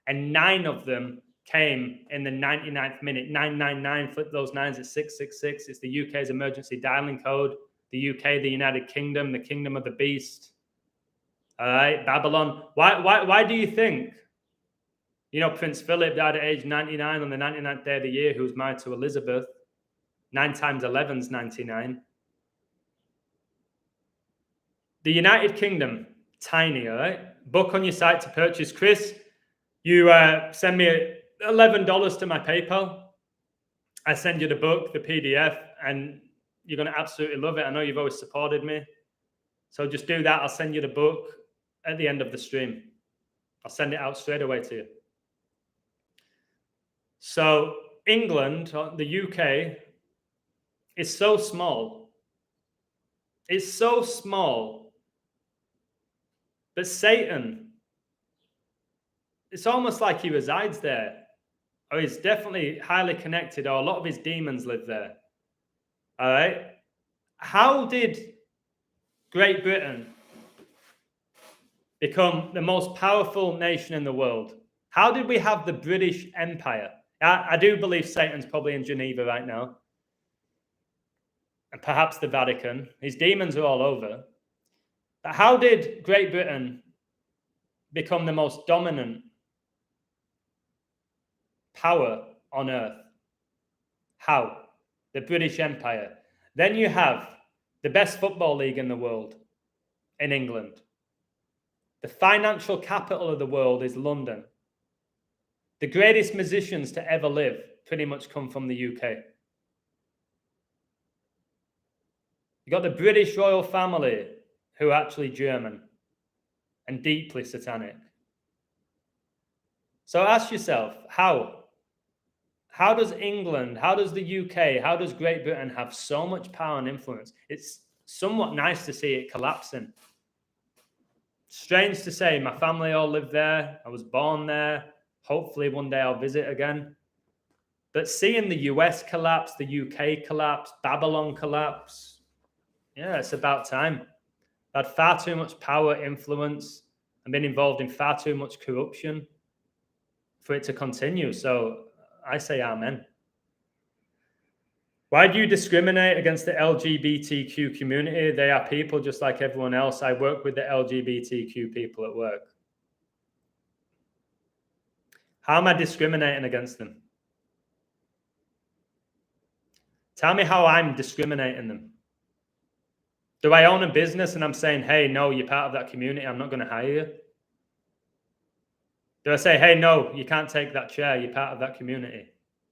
S1: and 9 of them came in the 99th minute. 999, flip those nines at 666. It's the UK's emergency dialing code. The UK, the United Kingdom, the kingdom of the beast. All right, Babylon. Why do you think, Prince Philip died at age 99 on the 99th day of the year, who was married to Elizabeth? 9 times 11 is 99. The United Kingdom, tiny, all right? Book on your site to purchase. Chris, you send me $11 to my PayPal. I send you the book, the PDF, and you're going to absolutely love it. I know you've always supported me. So just do that. I'll send you the book at the end of the stream. I'll send it out straight away to you. So England, the UK, is so small. It's so small. But Satan, it's almost like he resides there. Or he's definitely highly connected, or a lot of his demons live there. All right? How did Great Britain become the most powerful nation in the world? How did we have the British Empire? I do believe Satan's probably in Geneva right now. And perhaps the Vatican. His demons are all over. But how did Great Britain become the most dominant power on earth? How? The British Empire. Then you have the best football league in the world in England. The financial capital of the world is London. The greatest musicians to ever live pretty much come from the UK. You got the British royal family, who are actually German and deeply satanic. So ask yourself, how? How does England, how does the UK, how does Great Britain have so much power and influence? It's somewhat nice to see it collapsing. Strange to say, my family all lived there. I was born there. Hopefully one day I'll visit again. But seeing the US collapse, the UK collapse, Babylon collapse, yeah, it's about time. I've had far too much power, influence, and been involved in far too much corruption for it to continue. So I say amen. Why do you discriminate against the LGBTQ community? They are people just like everyone else. I work with the LGBTQ people at work. How am I discriminating against them? Tell me how I'm discriminating them. Do I own a business and I'm saying, hey, no, you're part of that community, I'm not going to hire you? Do I say, hey, no, you can't take that chair, you're part of that community?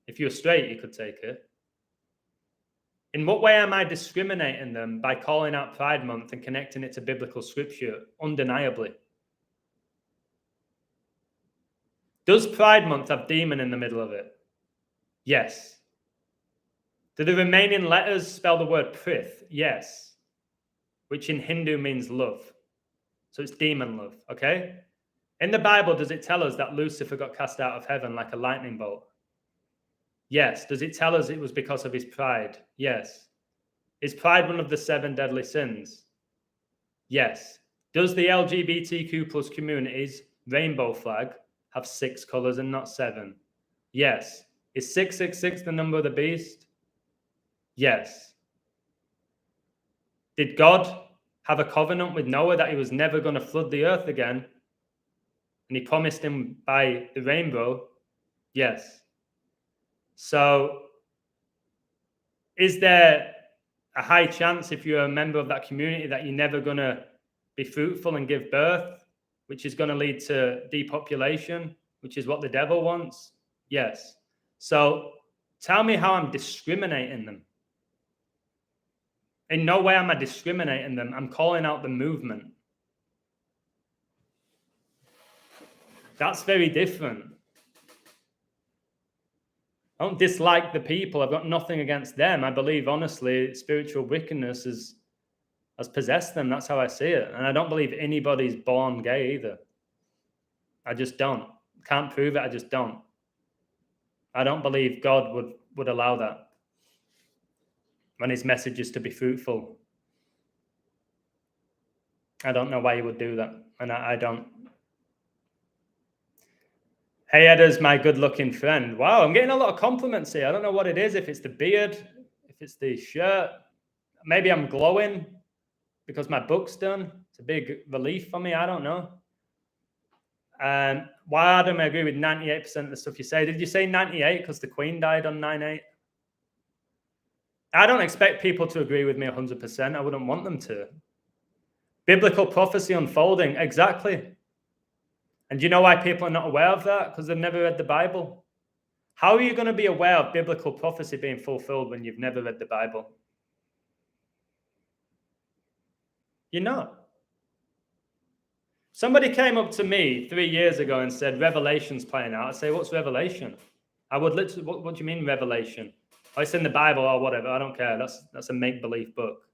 S1: If you're straight, you could take it. In what way am I discriminating them by calling out Pride Month and connecting it to biblical scripture? Undeniably. Does Pride Month have demon in the middle of it? Yes. Do the remaining letters spell the word prith? Yes. Which in Hindu means love. So it's demon love, okay? In the Bible, does it tell us that Lucifer got cast out of heaven like a lightning bolt? Yes. Does it tell us it was because of his pride? Yes. Is pride one of the 7 deadly sins? Yes. Does the LGBTQ plus community's rainbow flag have 6 colors and not 7? Yes. Is 666 the number of the beast? Yes. Did God have a covenant with Noah that he was never going to flood the earth again? And he promised him by the rainbow? Yes. So, is there a high chance, if you're a member of that community, that you're never going to be fruitful and give birth, which is going to lead to depopulation, which is what the devil wants? Yes. So, tell me how I'm discriminating them. In no way am I discriminating them. I'm calling out the movement. That's very different. I don't dislike the people. I've got nothing against them. I believe, honestly, spiritual wickedness has possessed them. That's how I see it. And I don't believe anybody's born gay either. I just don't. Can't prove it. I just don't. I don't believe God would allow that when his message is to be fruitful. I don't know why he would do that. And I don't. Hey, Edda's my good-looking friend. Wow, I'm getting a lot of compliments here. I don't know what it is, if it's the beard, if it's the shirt. Maybe I'm glowing because my book's done. It's a big relief for me. I don't know. Why, Adam, I agree with 98% of the stuff you say. Did you say 98 because the Queen died on 9/8? I don't expect people to agree with me 100%. I wouldn't want them to. Biblical prophecy unfolding, exactly. And do you know why people are not aware of that? Because they've never read the Bible. How are you going to be aware of biblical prophecy being fulfilled when you've never read the Bible? You're not. Somebody came up to me 3 years ago and said, Revelation's playing out. I'd say, what's Revelation? I would literally, what do you mean Revelation? Oh, it's in the Bible or whatever. I don't care. That's a make-believe book.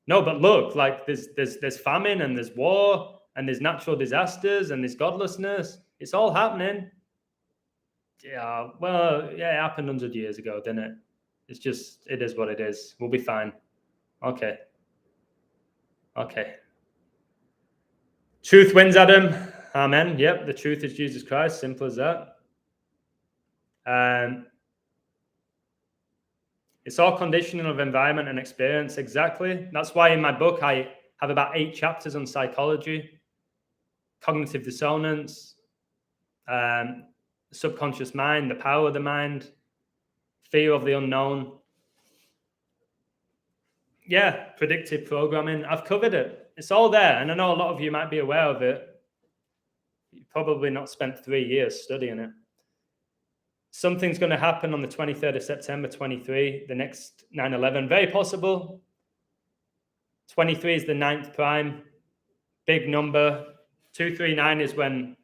S1: No, but look, like there's famine and there's war and there's natural disasters and there's godlessness. It's all happening. Yeah, well, yeah, it happened 100 years ago, didn't it? It's just, it is what it is. We'll be fine. Okay. Truth wins, Adam. Amen. Yep, the truth is Jesus Christ. Simple as that. It's all conditioning of environment and experience. Exactly. That's why in my book, I have about 8 chapters on psychology, cognitive dissonance, subconscious mind, the power of the mind, fear of the unknown. Yeah, predictive programming. I've covered it. It's all there. And I know a lot of you might be aware of it. You've probably not spent 3 years studying it. Something's going to happen on the 23rd of September, 23, the next 9/11. Very possible. 23 is the 9th prime. Big number. 239 is when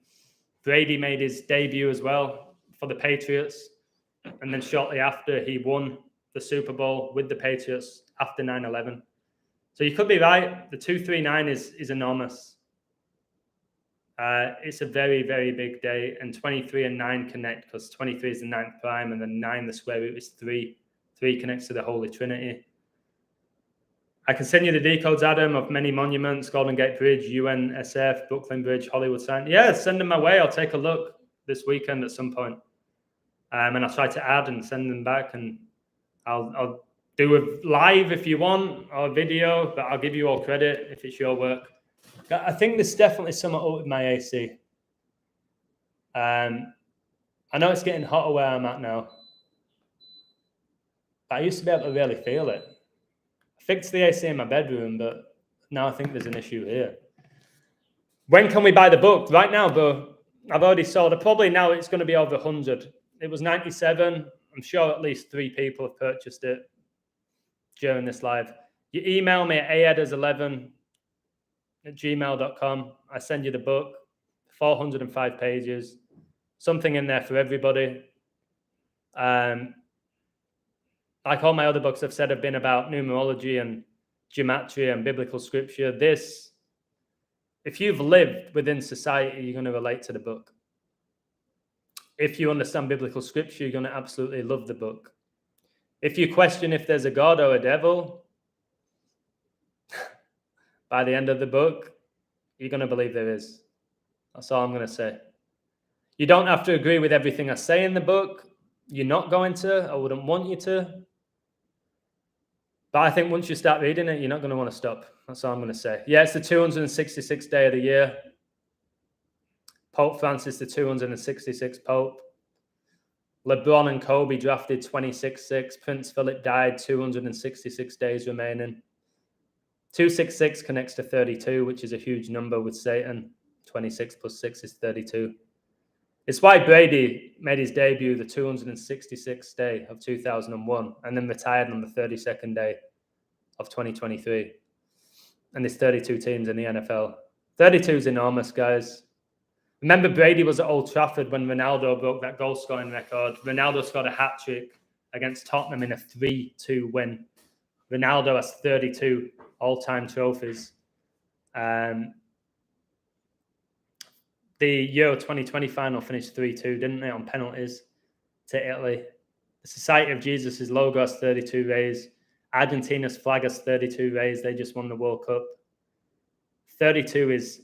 S1: Brady made his debut as well for the Patriots. And then shortly after, he won the Super Bowl with the Patriots after 9/11. So you could be right. The 239 is enormous. It's a very, very big day, and 23 and 9 connect because 23 is the 9th prime, and then 9, the square root, is 3. 3 connects to the Holy Trinity. I can send you the decodes, Adam, of many monuments: Golden Gate Bridge, UNSF, Brooklyn Bridge, Hollywood sign. Yeah, send them my way. I'll take a look this weekend at some point. And I'll try to add and send them back, and I'll do a live if you want, or a video, but I'll give you all credit if it's your work. I think there's definitely something up with my AC. I know it's getting hotter where I'm at now. I used to be able to really feel it. I fixed the AC in my bedroom, but now I think there's an issue here. When can we buy the book? Right now, bro. I've already sold it. Probably now it's going to be over 100. It was 97. I'm sure at least 3 people have purchased it during this live. You email me at aedas11@gmail.com. I send you the book, 405 pages, something in there for everybody. Like all my other books I've said have been about numerology and gematria and biblical scripture. This, if you've lived within society, you're going to relate to the book. If you understand biblical scripture, you're going to absolutely love the book. If you question if there's a God or a devil, by the end of the book, you're going to believe there is. That's all I'm going to say. You don't have to agree with everything I say in the book. You're not going to. I wouldn't want you to. But I think once you start reading it, you're not going to want to stop. That's all I'm going to say. Yeah, it's the 266th day of the year. Pope Francis, the 266th Pope. LeBron and Kobe drafted 26-6. Prince Philip died, 266 days remaining. 266 connects to 32, which is a huge number with Satan. 26 plus 6 is 32. It's why Brady made his debut the 266th day of 2001 and then retired on the 32nd day of 2023. And there's 32 teams in the NFL. 32 is enormous, guys. Remember, Brady was at Old Trafford when Ronaldo broke that goal-scoring record. Ronaldo scored a hat-trick against Tottenham in a 3-2 win. Ronaldo has 32 all-time trophies. The Euro 2020 final finished 3-2, didn't they, on penalties to Italy. The Society of Jesus' logo has 32 rays. Argentina's flag has 32 rays. They just won the World Cup. 32 is,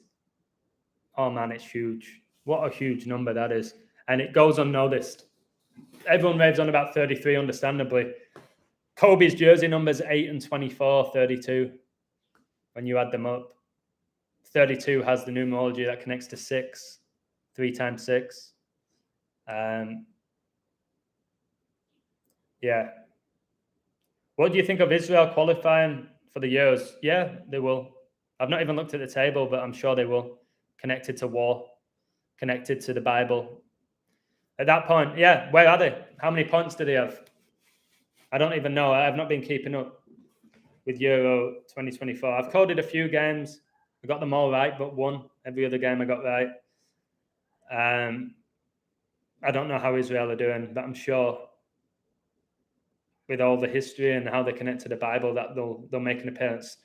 S1: oh man, it's huge. What a huge number that is. and it goes unnoticed. Everyone raves on about 33, understandably. Kobe's jersey numbers 8 and 24, 32, when you add them up. 32 has the numerology that connects to 6, 3 times 6. Yeah. What do you think of Israel qualifying for the Euros? Yeah, they will. I've not even looked at the table, but I'm sure they will. Connected to war, connected to the Bible. At that point, yeah, where are they? How many points do they have? I don't even know. I've not been keeping up with Euro 2024. I've coded a few games. I got them all right, but one. Every other game I got right. I don't know how Israel are doing, but I'm sure with all the history and how they connect to the Bible that they'll make an appearance.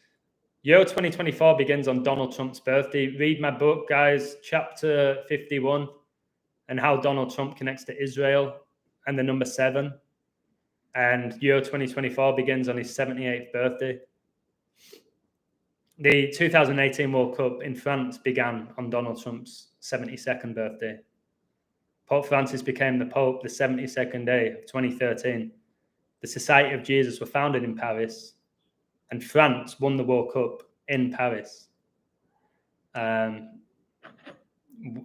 S1: Euro 2024 begins on Donald Trump's birthday. Read my book, guys, chapter 51, and how Donald Trump connects to Israel and the number 7. And Euro 2024 begins on his 78th birthday. The 2018 World Cup in France began on Donald Trump's 72nd birthday. Pope Francis became the Pope the 72nd day of 2013. The Society of Jesus were founded in Paris, and France won the World Cup in Paris.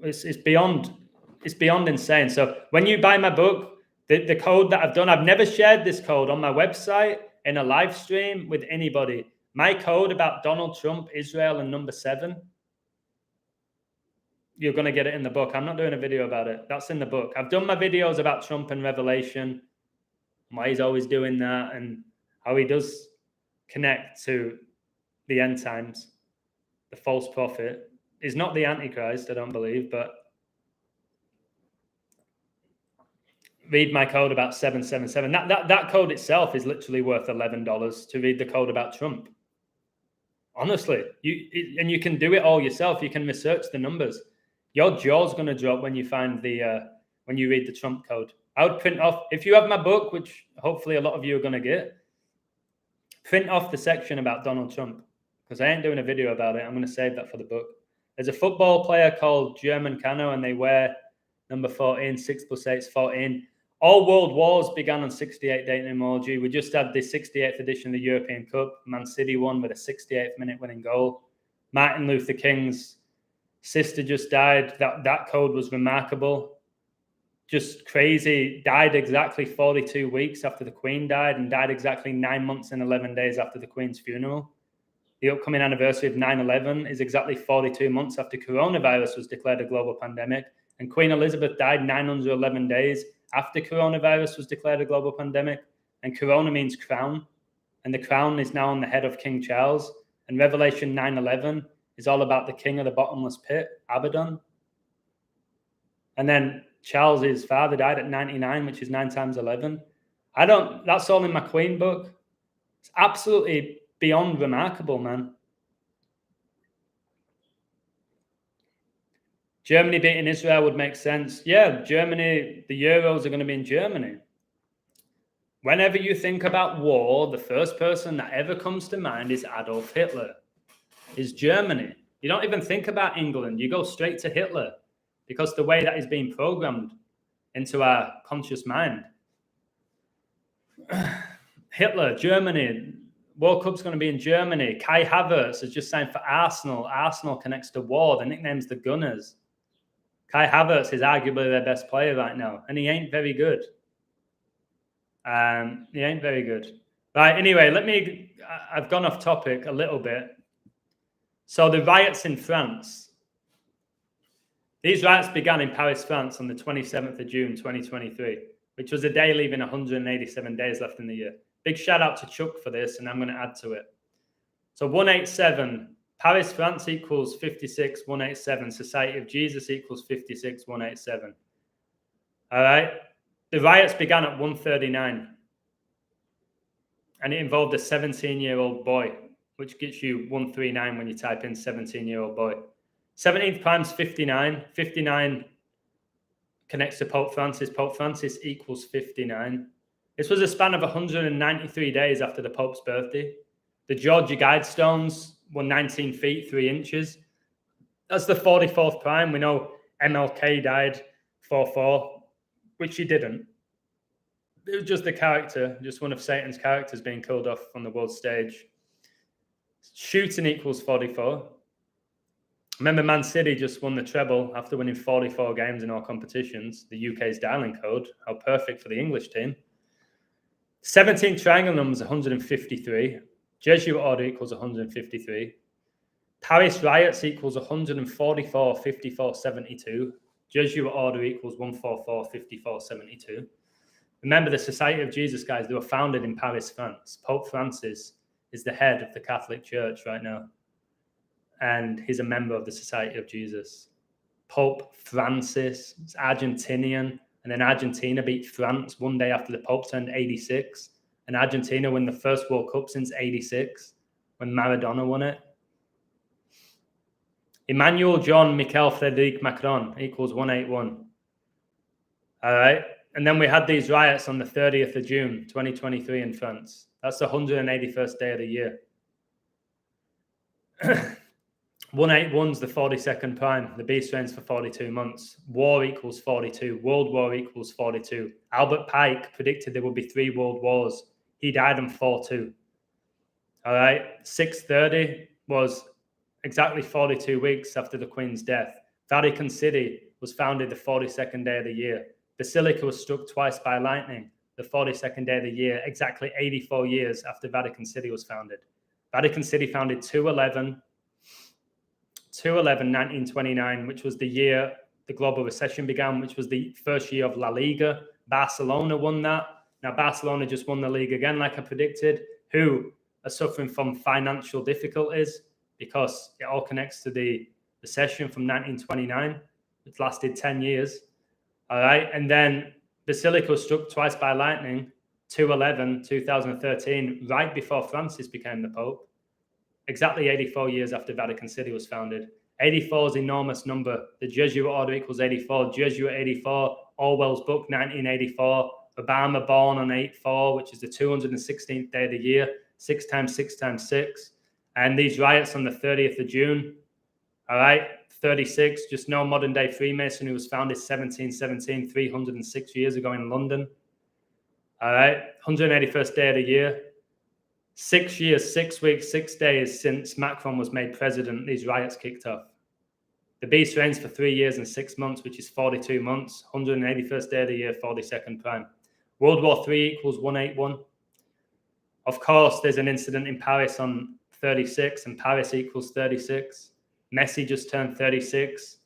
S1: It's beyond insane. So when you buy my book, the code that I've done, I've never shared this code on my website in a live stream with anybody. My code about Donald Trump, Israel, and number 7, you're going to get it in the book. I'm not doing a video about it. That's in the book. I've done my videos about Trump and Revelation, why he's always doing that, and how he does connect to the end times. The false prophet is not the Antichrist, I don't believe, but read my code about 777. That code itself is literally worth $11 to read the code about Trump. Honestly, you can do it all yourself. You can research the numbers. Your jaw's going to drop when you find when you read the Trump code. I would print off, if you have my book, which hopefully a lot of you are going to get, print off the section about Donald Trump, because I ain't doing a video about it. I'm going to save that for the book. There's a football player called German Cano, and they wear number 14, 6 + 8 is 14. All world wars began on 68-day numerology. We just had the 68th edition of the European Cup. Man City won with a 68th minute winning goal. Martin Luther King's sister just died. That code was remarkable. Just crazy. Died exactly 42 weeks after the Queen died, and died exactly 9 months and 11 days after the Queen's funeral. The upcoming anniversary of 9/11 is exactly 42 months after coronavirus was declared a global pandemic. And Queen Elizabeth died 911 days after coronavirus was declared a global pandemic. And corona means crown. And the crown is now on the head of King Charles. And Revelation 9:11 is all about the king of the bottomless pit, Abaddon. And then Charles's father died at 99, which is 9 times 11. That's all in my Queen book. It's absolutely beyond remarkable, man. Germany beating Israel would make sense. Yeah, Germany, the Euros are going to be in Germany. Whenever you think about war, the first person that ever comes to mind is Adolf Hitler, is Germany. You don't even think about England. You go straight to Hitler, because the way that is being programmed into our conscious mind. Hitler, Germany, World Cup's going to be in Germany. Kai Havertz has just signed for Arsenal. Arsenal connects to war. The nickname's the Gunners. Kai Havertz is arguably their best player right now, and he ain't very good. He ain't very good. Right, anyway, I've gone off topic a little bit. So the riots in France. These riots began in Paris, France on the 27th of June, 2023, which was a day leaving 187 days left in the year. Big shout out to Chuck for this, and I'm going to add to it. So 187, Paris, France equals 56, 187. Society of Jesus equals 56, 187. All right. The riots began at 1:39, and it involved a 17-year-old boy, which gets you 139 when you type in 17-year-old boy. 17th prime's 59. 59 connects to Pope Francis. Pope Francis equals 59. This was a span of 193 days after the Pope's birthday. The Georgia Guidestones were 19 feet, 3 inches. That's the 44th prime. We know MLK died 4-4, which he didn't. It was just the character, just one of Satan's characters being killed off on the world stage. Shooting equals 44. Remember, Man City just won the treble after winning 44 games in all competitions. The UK's dialing code. How perfect for the English team. 17 triangle numbers, 153. Jesuit order equals 153. Paris riots equals 144, 54, 72. Jesuit order equals 144, 54, 72. Remember, the Society of Jesus, guys, they were founded in Paris, France. Pope Francis is the head of the Catholic Church right now. And he's a member of the Society of Jesus. Pope Francis is Argentinian. And then Argentina beat France one day after the Pope turned 86. And Argentina won the first World Cup since 86, when Maradona won it. Emmanuel John Michel Frédéric Macron equals 181. All right. And then we had these riots on the 30th of June, 2023 in France. That's the 181st day of the year. 181's the 42nd prime. The beast reigns for 42 months. War equals 42. World War equals 42. Albert Pike predicted there would be 3 world wars. He died in 42. All right. 630 was exactly 42 weeks after the Queen's death. Vatican City was founded the 42nd day of the year. Basilica was struck twice by lightning the 42nd day of the year, exactly 84 years after Vatican City was founded. Vatican City founded 2/11/1929, which was the year the global recession began, which was the first year of La Liga. Barcelona won that. Now, Barcelona just won the league again, like I predicted, who are suffering from financial difficulties because it all connects to the recession from 1929, which lasted 10 years. All right. And then Basilica was struck twice by lightning, 2/11/2013, right before Francis became the Pope. Exactly 84 years after Vatican City was founded. 84 is an enormous number. The Jesuit order equals 84. Jesuit 84. Orwell's book, 1984. Obama born on 8/4, which is the 216th day of the year. 6 times 6 times 6. And these riots on the 30th of June. All right. 36, just no modern day Freemason, who was founded 1717, 306 years ago in London. All right. 181st day of the year. 6 years, 6 weeks, 6 days since Macron was made president, these riots kicked off. The beast reigns for 3 years and 6 months, which is 42 months. 181st day of the year, 42nd prime. World War III equals 181. Of course, there's an incident in Paris on 36, and Paris equals 36. Messi just turned 36.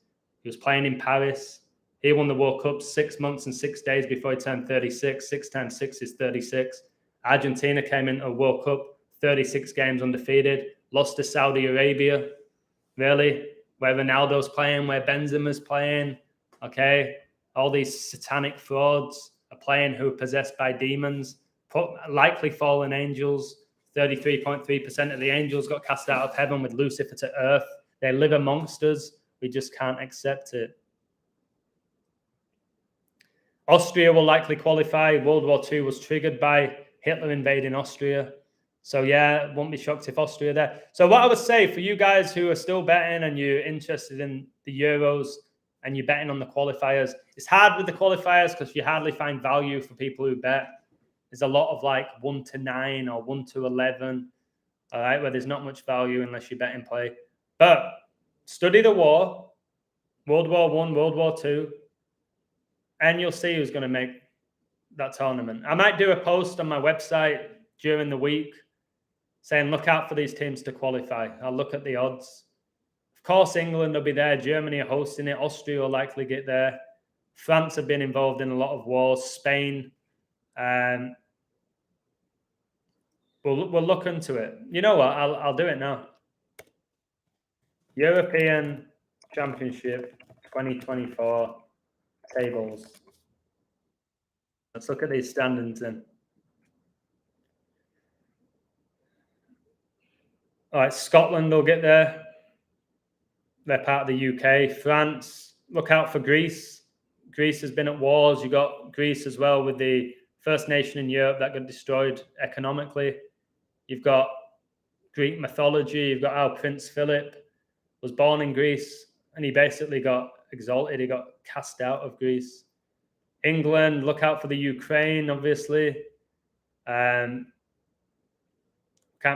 S1: He was playing in Paris. He won the World Cup 6 months and 6 days before he turned 36. 6 times 6 is 36. Argentina came into a World Cup, 36 games undefeated, lost to Saudi Arabia, really, where Ronaldo's playing, where Benzema's playing, okay? All these satanic frauds are playing who are possessed by demons, likely fallen angels. 33.3% of the angels got cast out of heaven with Lucifer to earth. They live amongst us. We just can't accept it. Austria will likely qualify. World War II was triggered by Hitler invading Austria. So, yeah, won't be shocked if Austria there. So what I would say for you guys who are still betting and you're interested in the Euros and you're betting on the qualifiers, it's hard with the qualifiers because you hardly find value for people who bet. There's a lot of like 1-9 or 1-11, all right, where there's not much value unless you bet in play. But study the war, World War I, World War II, and you'll see who's going to make that tournament. I might do a post on my website during the week saying, look out for these teams to qualify. I'll look at the odds. Of course, England will be there. Germany are hosting it. Austria will likely get there. France have been involved in a lot of wars. Spain. We'll look into it. You know what? I'll do it now. European Championship 2024 tables. Let's look at these standings then. All right, Scotland will get there. They're part of the UK. France, look out for Greece. Greece has been at wars. You got Greece as well with the first nation in Europe that got destroyed economically. You've got Greek mythology. You've got how Prince Philip was born in Greece and he basically got exalted. He got cast out of Greece. England, look out for the Ukraine, obviously. Can't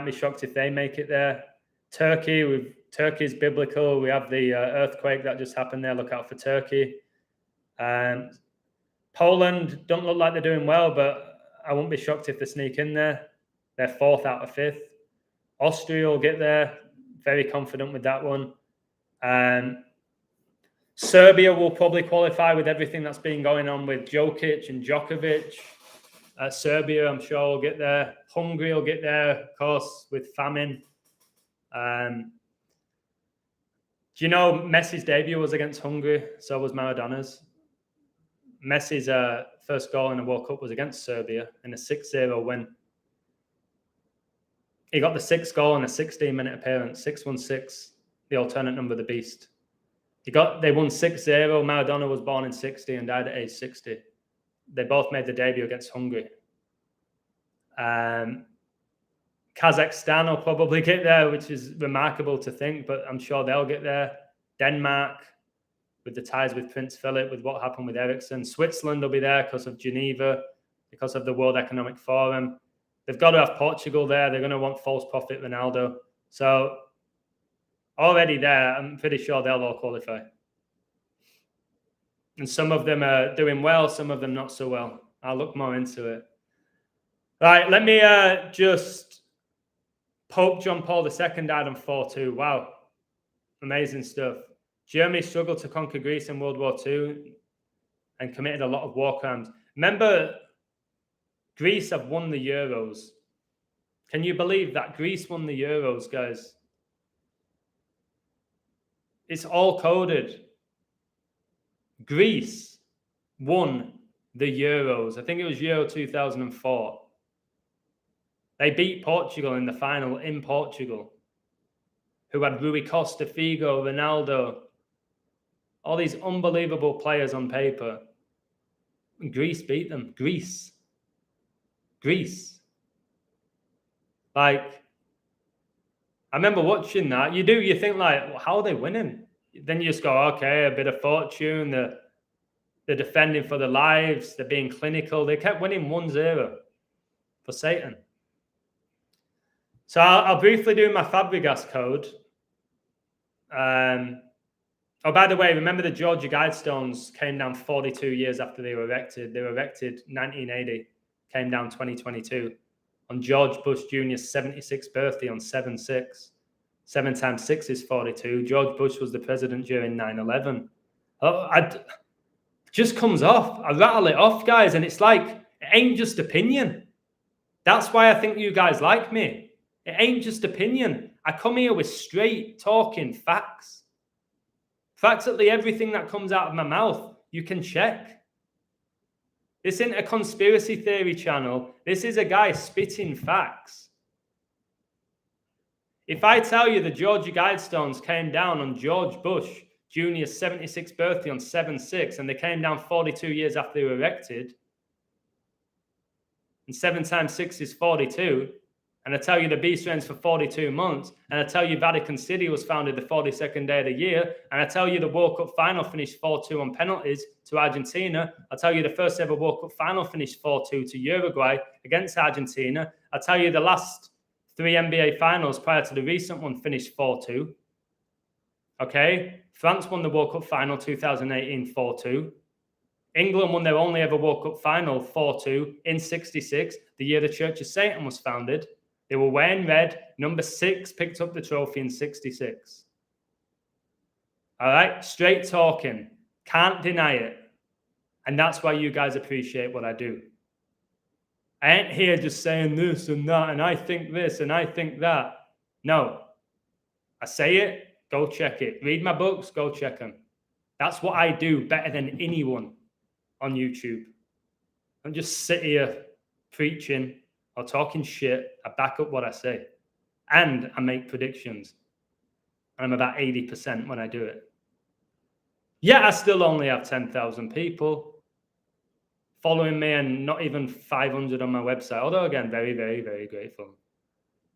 S1: be shocked if they make it there. Turkey's biblical. We have the earthquake that just happened there. Look out for Turkey. Poland don't look like they're doing well, but I won't be shocked if they sneak in there. They're 4th out of 5th. Austria will get there. Very confident with that one. Serbia will probably qualify with everything that's been going on with Jokic and Djokovic. Serbia, I'm sure, will get there. Hungary will get there, of course, with famine. Do you know Messi's debut was against Hungary? So was Maradona's. Messi's first goal in the World Cup was against Serbia in a 6-0 win. He got the 6th goal in a 16-minute appearance, 616, the alternate number of the beast. They won 6-0. Maradona was born in 60 and died at age 60. They both made the debut against Hungary. Kazakhstan will probably get there, which is remarkable to think, but I'm sure they'll get there. Denmark, with the ties with Prince Philip, with what happened with Ericsson. Switzerland will be there because of Geneva, because of the World Economic Forum. They've got to have Portugal there. They're going to want false prophet Ronaldo. So already there, I'm pretty sure they'll all qualify. And some of them are doing well, some of them not so well. I'll look more into it. Right, let me just... Pope John Paul II died on 4/2. Wow. Amazing stuff. Germany struggled to conquer Greece in World War II and committed a lot of war crimes. Remember, Greece have won the Euros. Can you believe that? Greece won the Euros, guys. It's all coded. Greece won the Euros. I think it was Euro 2004. They beat Portugal in the final in Portugal, who had Rui Costa, Figo, Ronaldo, all these unbelievable players on paper. Greece beat them. Greece. Like, I remember watching that. You think like, well, how are they winning? Then you just go, okay, a bit of fortune. They're defending for their lives. They're being clinical. They kept winning 1-0 for Satan. So I'll briefly do my Fabregas code. Oh, by the way, remember the Georgia Guidestones came down 42 years after they were erected. They were erected 1980, came down 2022 on George Bush Jr.'s 76th birthday on 7/6. 7 times 6 is 42. George Bush was the president during 9/11. It just comes off. I rattle it off, guys, and it's like, it ain't just opinion. That's why I think you guys like me. It ain't just opinion. I come here with straight talking facts. Practically everything that comes out of my mouth, you can check. This isn't a conspiracy theory channel. This is a guy spitting facts. If I tell you the Georgia Guidestones came down on George Bush Jr.'s 76th birthday on 7/6, and they came down 42 years after they were erected, and 7 times 6 is 42, and I tell you the beast reigns for 42 months, and I tell you Vatican City was founded the 42nd day of the year, and I tell you the World Cup final finished 4-2 on penalties to Argentina, I tell you the first ever World Cup final finished 4-2 to Uruguay against Argentina, I tell you the last 3 NBA finals prior to the recent one finished 4-2. Okay? France won the World Cup final 2018 4-2. England won their only ever World Cup final 4-2 in 66, the year the Church of Satan was founded. They were wearing red. Number 6 picked up the trophy in 66. All right? Straight talking. Can't deny it. And that's why you guys appreciate what I do. I ain't here just saying this and that, and I think this and I think that. No. I say it, go check it. Read my books, go check them. That's what I do better than anyone on YouTube. I don't just sit here preaching or talking shit. I back up what I say. And I make predictions. I'm about 80% when I do it. Yeah, I still only have 10,000 people following me and not even 500 on my website. Although, again, very, very, very grateful.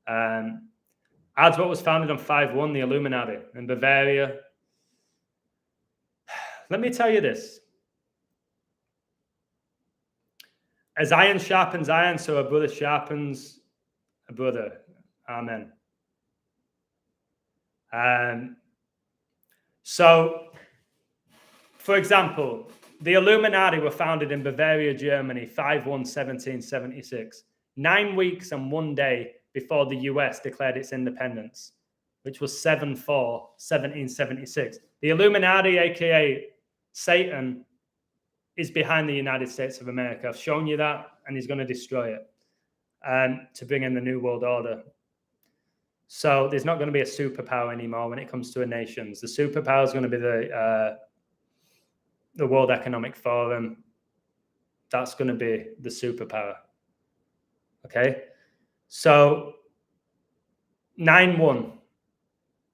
S1: Adswat was founded on 5-1, the Illuminati in Bavaria. let me tell you this. As iron sharpens iron, so a brother sharpens a brother. Amen. So, for example, the Illuminati were founded in Bavaria, Germany, 5/1/1776, 9 weeks and 1 day before the US declared its independence, which was 7/4/1776. The Illuminati, aka Satan, is behind the United States of America. I've shown you that, and he's going to destroy it to bring in the New World Order. So there's not going to be a superpower anymore when it comes to nations. The superpower is going to be the World Economic Forum. That's going to be the superpower. Okay? So 9/1.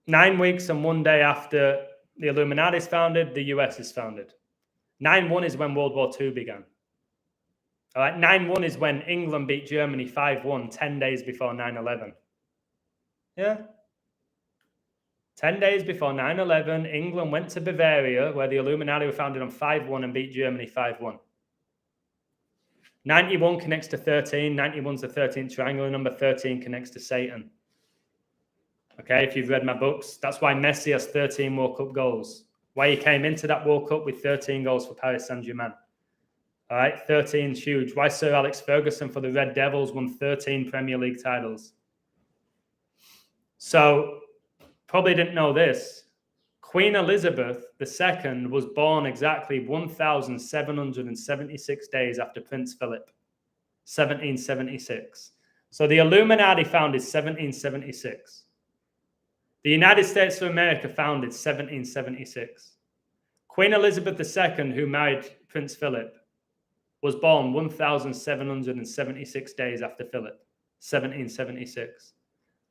S1: 9 weeks and 1 day after the Illuminati is founded, the US is founded. 9/1 is when World War II began. All right, 9/1 is when England beat Germany 5/1, 10 days before 9/11. Yeah. 10 days before 9/11, England went to Bavaria, where the Illuminati were founded, on 5/1 and beat Germany 5/1. 91 connects to 13. 91's the 13th triangular number. 13 connects to Satan. Okay, if you've read my books, that's why Messi has 13 World Cup goals. Why he came into that World Cup with 13 goals for Paris Saint-Germain. All right, 13's huge. Why Sir Alex Ferguson for the Red Devils won 13 Premier League titles. So, probably didn't know this. Queen Elizabeth II was born exactly 1,776 days after Prince Philip, 1776. So the Illuminati founded 1776. The United States of America founded 1776. Queen Elizabeth II, who married Prince Philip, was born 1,776 days after Philip, 1776.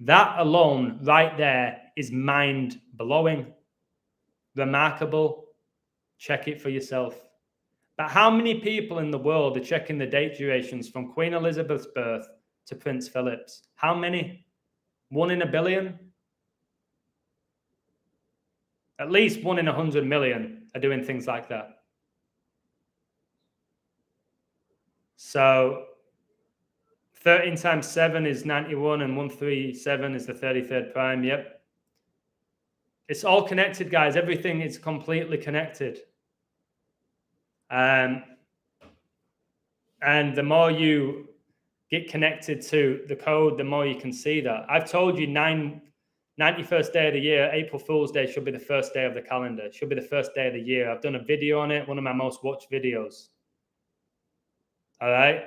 S1: That alone, right there, is mind-blowing, remarkable. Check it for yourself. But how many people in the world are checking the date durations from Queen Elizabeth's birth to Prince Philip's? How many? 1 in a billion? At least 1 in 100 million are doing things like that. So 13 times 7 is 91, and 137 is the 33rd prime. Yep. It's all connected, guys. Everything is completely connected. And the more you get connected to the code, the more you can see that. I've told you 91st day of the year, April Fool's Day, should be the first day of the calendar. It should be the first day of the year. I've done a video on it, one of my most watched videos. All right?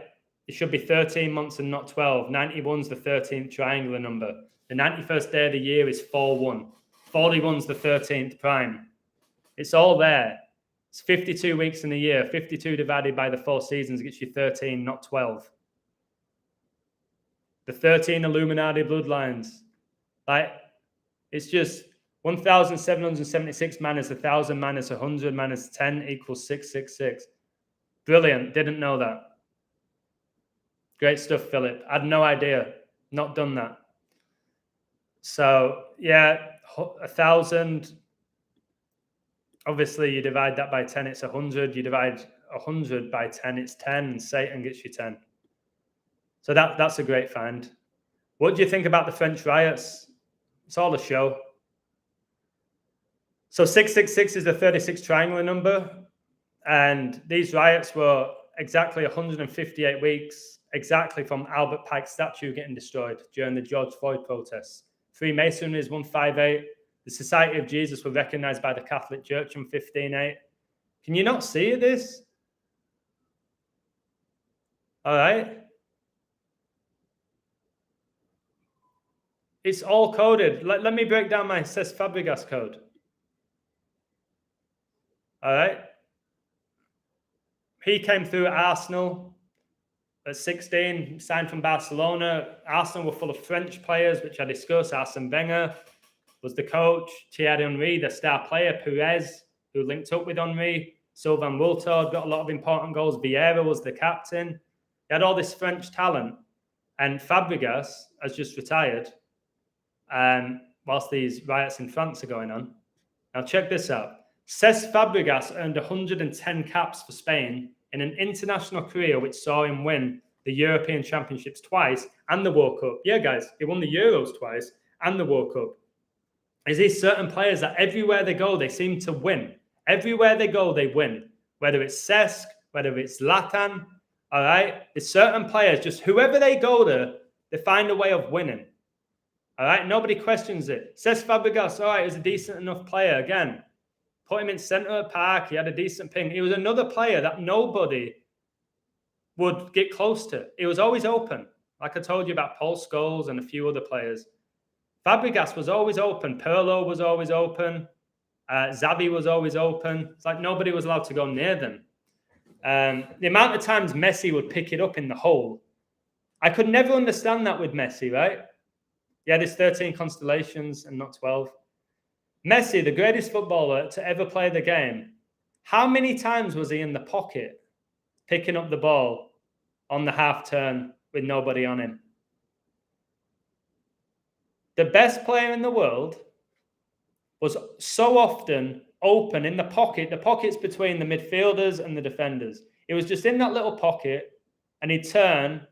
S1: It should be 13 months and not 12. 91's the 13th triangular number. The 91st day of the year is 4/1. 41's the 13th prime. It's all there. It's 52 weeks in a year. 52 divided by the 4 seasons gets you 13, not 12. The 13 Illuminati bloodlines. Like, it's just 1,776 minus 1,000 minus 100 minus 10 equals 666. Brilliant. Didn't know that. Great stuff, Philip. I had no idea. Not done that. So, yeah, 1,000. Obviously, you divide that by 10, it's 100. You divide 100 by 10, it's 10. And Satan gets you 10. So that's a great find. What do you think about the French riots? It's all a show. So 666 is the 36th triangular number. And these riots were exactly 158 weeks, exactly from Albert Pike's statue getting destroyed during the George Floyd protests. Freemasonry is 158. The Society of Jesus were recognized by the Catholic Church in 1508. Can you not see this? All right. It's all coded. Let me break down my Cesc Fabregas code. All right. He came through at Arsenal at 16, signed from Barcelona. Arsenal were full of French players, which I discussed. Arsene Wenger was the coach. Thierry Henry, the star player. Perez, who linked up with Henry. Sylvain Wiltord got a lot of important goals. Vieira was the captain. He had all this French talent. And Fabregas has just retired whilst these riots in France are going on. Now, check this out. Cesc Fabregas earned 110 caps for Spain in an international career which saw him win the European Championships twice and the World Cup. Yeah, guys, he won the Euros twice and the World Cup. Is these certain players that everywhere they go, they seem to win. Everywhere they go, they win. Whether it's Cesc, whether it's Zlatan, all right? There's certain players, just whoever they go to, they find a way of winning. All right? Nobody questions it. Cesc Fabregas, all right, he was a decent enough player. Again, put him in centre of the park. He had a decent ping. He was another player that nobody would get close to. He was always open. Like I told you about Paul Scholes and a few other players. Fabregas was always open. Pirlo was always open. Xavi was always open. It's like nobody was allowed to go near them. The amount of times Messi would pick it up in the hole, I could never understand that with Messi, right? Yeah, there's 13 constellations and not 12. Messi, the greatest footballer to ever play the game, how many times was he in the pocket picking up the ball on the half turn with nobody on him? The best player in the world was so often open in the pocket. The pocket's between the midfielders and the defenders. It was just in that little pocket, and he'd turn,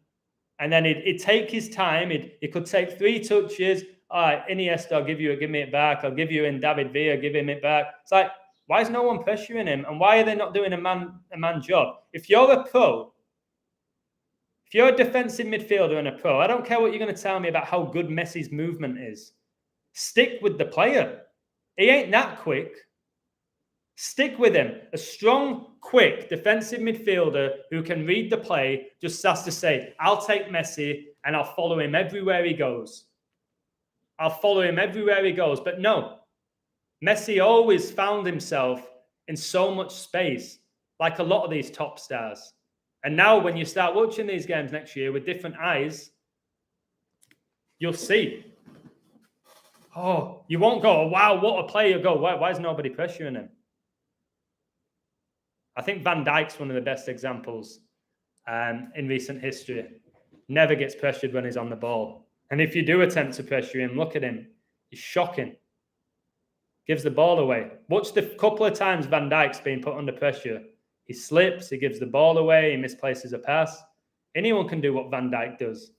S1: and then he'd take his time. He could take 3 touches. All right, Iniesta, I'll give me it back. I'll give you in David Villa, give him it back. It's like, why is no one pressuring him? And why are they not doing a man job? If you're a pro, if you're a defensive midfielder and a pro, I don't care what you're going to tell me about how good Messi's movement is. Stick with the player. He ain't that quick. Stick with him. A strong, quick defensive midfielder who can read the play just has to say, I'll take Messi and I'll follow him everywhere he goes. I'll follow him everywhere he goes. But no, Messi always found himself in so much space, like a lot of these top stars. And now when you start watching these games next year with different eyes, you'll see. Oh, you won't go, oh, wow, what a player. Go, why is nobody pressuring him? I think Van Dijk's one of the best examples in recent history. Never gets pressured when he's on the ball. And if you do attempt to pressure him, look at him. He's shocking. Gives the ball away. Watch the couple of times Van Dijk's been put under pressure. He slips, he gives the ball away, he misplaces a pass. Anyone can do what Van Dijk does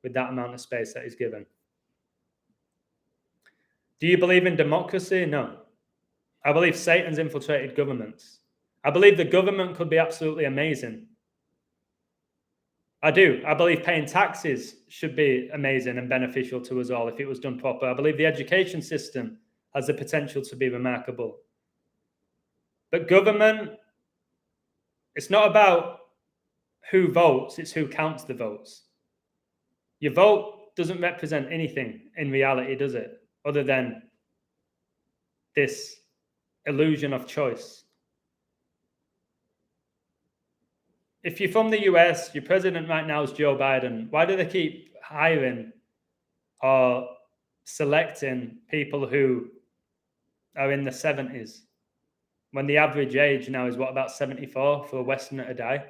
S1: with that amount of space that he's given. Do you believe in democracy? No. I believe Satan's infiltrated governments. I believe the government could be absolutely amazing. I do. I believe paying taxes should be amazing and beneficial to us all if it was done proper. I believe the education system has the potential to be remarkable. But government, it's not about who votes, it's who counts the votes. Your vote doesn't represent anything in reality, does it? Other than this illusion of choice. If you're from the US, your president right now is Joe Biden. Why do they keep hiring or selecting people who are in the 70s when the average age now is, what, about 74 for a Westerner to die?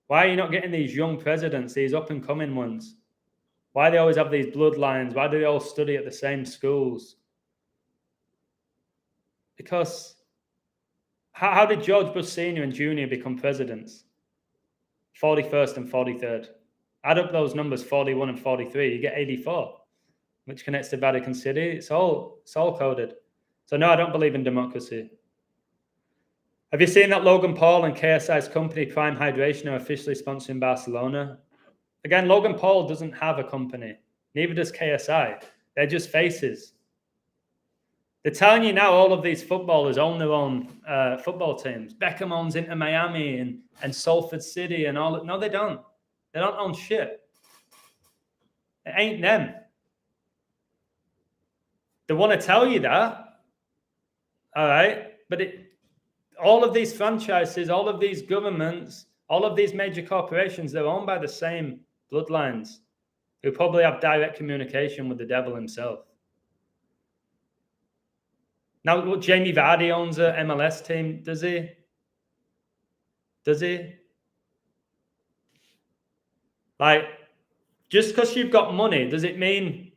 S1: Why are you not getting these young presidents, these up-and-coming ones? Why do they always have these bloodlines? Why do they all study at the same schools? Because how did George Bush Sr. and Jr. become presidents? 41st and 43rd. Add up those numbers, 41 and 43, you get 84, which connects to Vatican City. It's all coded. So no, I don't believe in democracy. Have you seen that Logan Paul and KSI's company, Prime Hydration, are officially sponsoring Barcelona? Again, Logan Paul doesn't have a company. Neither does KSI. They're just faces. They're telling you now all of these footballers own their own football teams. Beckham owns Inter Miami and Salford City and all. No, they don't. They don't own shit. It ain't them. They want to tell you that. All right. But all of these franchises, all of these governments, all of these major corporations, they're owned by the same bloodlines who probably have direct communication with the devil himself. Now, Jamie Vardy owns a MLS team, does he? Does he? Like, just because you've got money, does it mean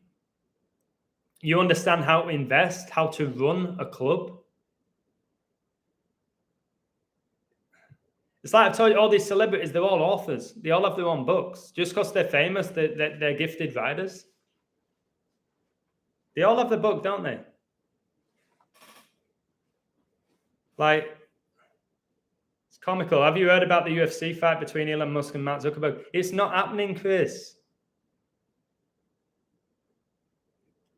S1: you understand how to invest, how to run a club? It's like I've told you, all these celebrities, they're all authors. They all have their own books. Just because they're famous, they're gifted writers. They all have the book, don't they? Like, it's comical. Have you heard about the UFC fight between Elon Musk and Mark Zuckerberg? It's not happening, Chris.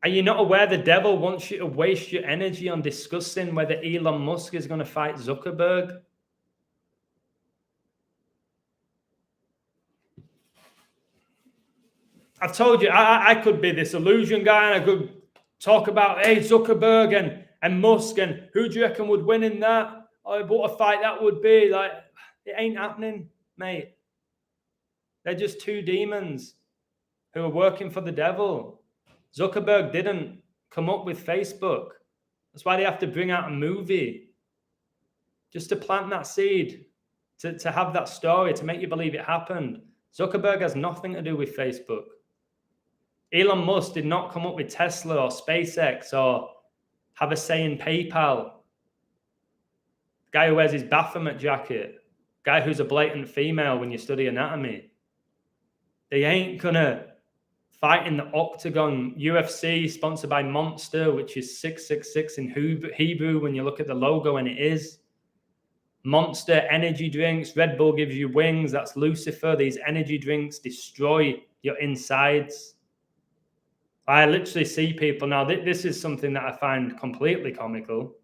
S1: Are you not aware the devil wants you to waste your energy on discussing whether Elon Musk is going to fight Zuckerberg? I've told you, I could be this illusion guy and I could talk about, hey, Zuckerberg and Musk and who do you reckon would win in that? Oh, what a fight that would be. Like, it ain't happening, mate. They're just two demons who are working for the devil. Zuckerberg didn't come up with Facebook. That's why they have to bring out a movie. Just to plant that seed, to have that story, to make you believe it happened. Zuckerberg has nothing to do with Facebook. Elon Musk did not come up with Tesla or SpaceX or have a say in PayPal. Guy who wears his Baphomet jacket. Guy who's a blatant female when you study anatomy. They ain't gonna fight in the octagon. UFC sponsored by Monster, which is 666 in Hebrew when you look at the logo, and it is. Monster energy drinks. Red Bull gives you wings. That's Lucifer. These energy drinks destroy your insides. I literally see people now. This is something that I find completely comical.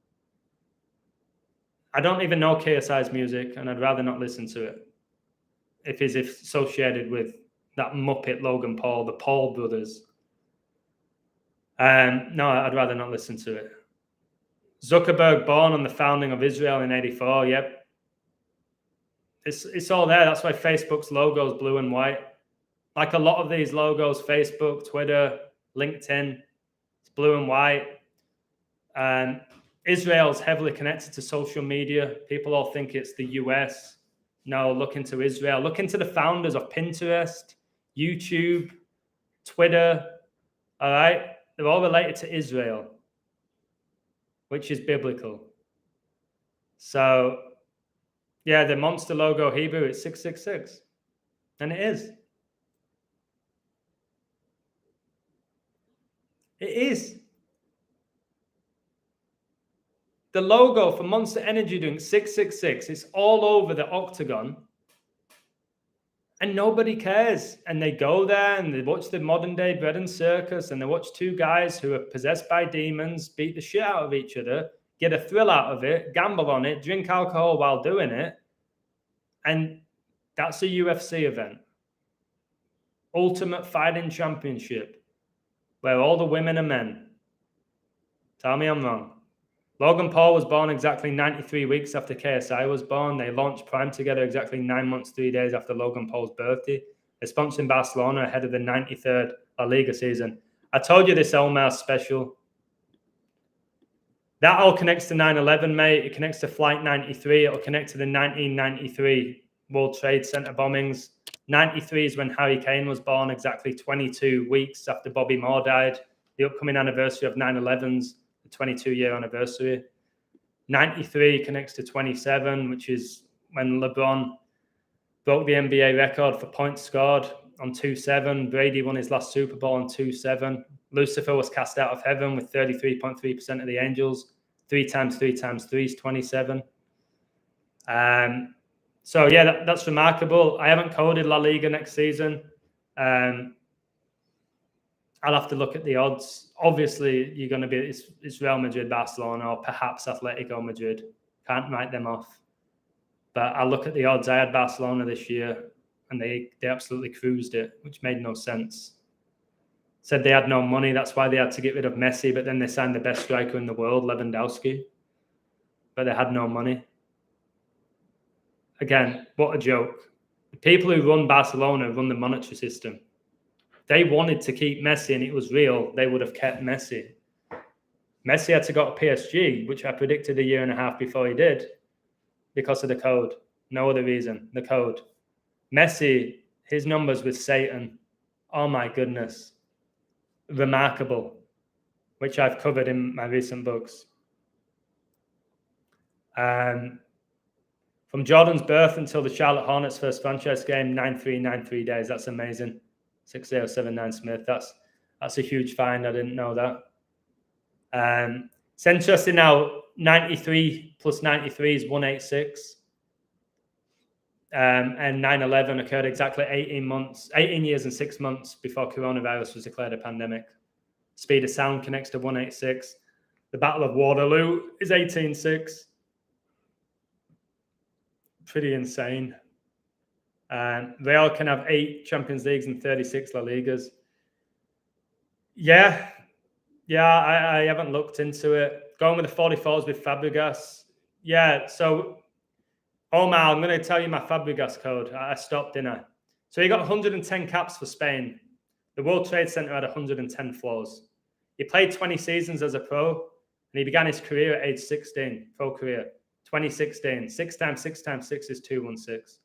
S1: I don't even know KSI's music, and I'd rather not listen to it if he's associated with that Muppet Logan Paul, the Paul brothers. No, I'd rather not listen to it. Zuckerberg born on the founding of Israel in 84. Yep. It's all there. That's why Facebook's logo is blue and white. Like a lot of these logos, Facebook, Twitter, LinkedIn, it's blue and white. Israel's heavily connected to social media. People all think it's the US. No, look into Israel. Look into the founders of Pinterest, YouTube, Twitter. All right? They're all related to Israel, which is biblical. So, yeah, the monster logo Hebrew is 666. And it is. It is. The logo for Monster Energy Drink 666 is all over the octagon. And nobody cares. And they go there and they watch the modern day bread and circus and they watch two guys who are possessed by demons beat the shit out of each other, get a thrill out of it, gamble on it, drink alcohol while doing it. And that's a UFC event. Ultimate Fighting Championship, where all the women are men. Tell me I'm wrong. Logan Paul was born exactly 93 weeks after KSI was born. They launched Prime together exactly 9 months, 3 days after Logan Paul's birthday. They're sponsoring Barcelona ahead of the 93rd La Liga season. I told you this Omar special. That all connects to 9/11, mate. It connects to Flight 93. It'll connect to the 1993 World Trade Center bombings. 93 is when Harry Kane was born, exactly 22 weeks after Bobby Moore died. The upcoming anniversary of 9/11's the 22-year anniversary. 93 connects to 27, which is when LeBron broke the NBA record for points scored on 2-7. Brady won his last Super Bowl on 2-7. Lucifer was cast out of heaven with 33.3% of the angels. 3 times 3 times 3 is 27. So, yeah, that's remarkable. I haven't coded La Liga next season. I'll have to look at the odds. Obviously, you're going to be it's Real Madrid, Barcelona, or perhaps Atletico Madrid. Can't write them off. But I'll look at the odds. I had Barcelona this year, and they absolutely cruised it, which made no sense. Said they had no money. That's why they had to get rid of Messi. But then they signed the best striker in the world, Lewandowski. But they had no money. Again, what a joke. The people who run Barcelona run the monetary system. They wanted to keep Messi and it was real, they would have kept Messi. Messi had to go to PSG, which I predicted a year and a half before he did, because of the code. No other reason, the code. Messi, his numbers with Satan, oh my goodness, remarkable, which I've covered in my recent books. From From Jordan's birth until the Charlotte Hornets' first franchise game, 93 days. That's amazing. 6079 Smith. That's a huge find. I didn't know that. It's interesting now. 93 plus 93 is 186. And 9/11 occurred exactly 18 years and 6 months before coronavirus was declared a pandemic. Speed of sound connects to 186. The Battle of Waterloo is 1806. Pretty insane. Real can have 8 Champions Leagues and 36 La Ligas. Yeah, I haven't looked into it. Going with the 44s with Fabregas. Yeah, so Omar, I'm going to tell you my Fabregas code. I stopped, didn't I? So he got 110 caps for Spain. The World Trade Center had 110 floors. He played 20 seasons as a pro, and he began his career at age 16, pro career. 2016. 6 times 6 times 6 is 216.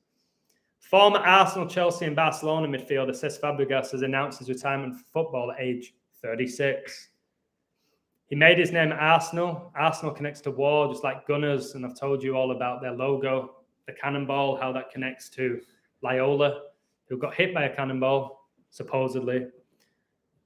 S1: Former Arsenal, Chelsea, and Barcelona midfielder Cesc Fabregas has announced his retirement from football at age 36. He made his name at Arsenal. Arsenal connects to war, just like Gunners, and I've told you all about their logo, the cannonball, how that connects to Loyola, who got hit by a cannonball, supposedly.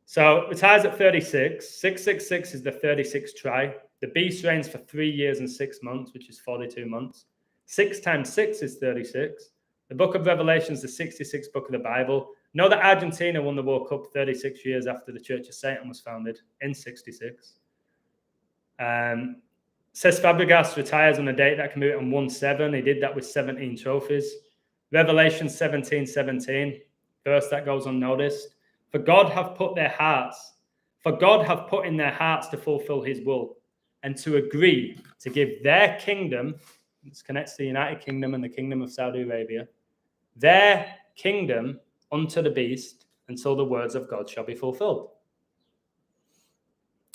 S1: So retires at 36. 666 is the 36th try. The beast reigns for 3 years and 6 months, which is 42 months. 6 times 6 is 36. The book of Revelation is the 66th book of the Bible. Know that Argentina won the World Cup 36 years after the Church of Satan was founded in 66. Cesc Fabregas retires on a date that can be written 1-7. He did that with 17 trophies. Revelation 17:17, verse that goes unnoticed. For God have put in their hearts to fulfill his will and to agree to give their kingdom, this connects to the United Kingdom and the Kingdom of Saudi Arabia, their kingdom unto the beast until the words of God shall be fulfilled.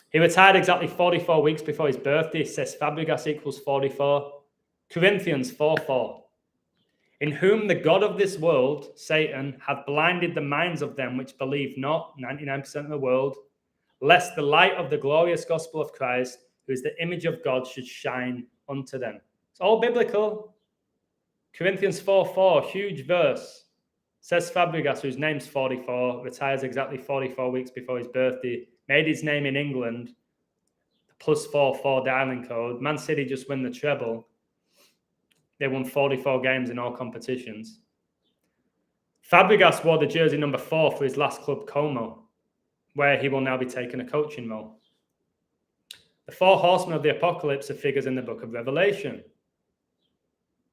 S1: He retired exactly 44 weeks before his birthday. Says Fabregas equals 44. Corinthians 4:4. In whom the God of this world, Satan, hath blinded the minds of them which believe not, 99% of the world, lest the light of the glorious gospel of Christ, who is the image of God, should shine unto them. It's all biblical. Corinthians 4:4, huge verse. Says Fabregas, whose name's 44, retires exactly 44 weeks before his birthday, made his name in England, +44 dialing code. Man City just win the treble. They won 44 games in all competitions. Fabregas wore the jersey number 4 for his last club, Como, where he will now be taking a coaching role. The 4 horsemen of the apocalypse are figures in the book of Revelation.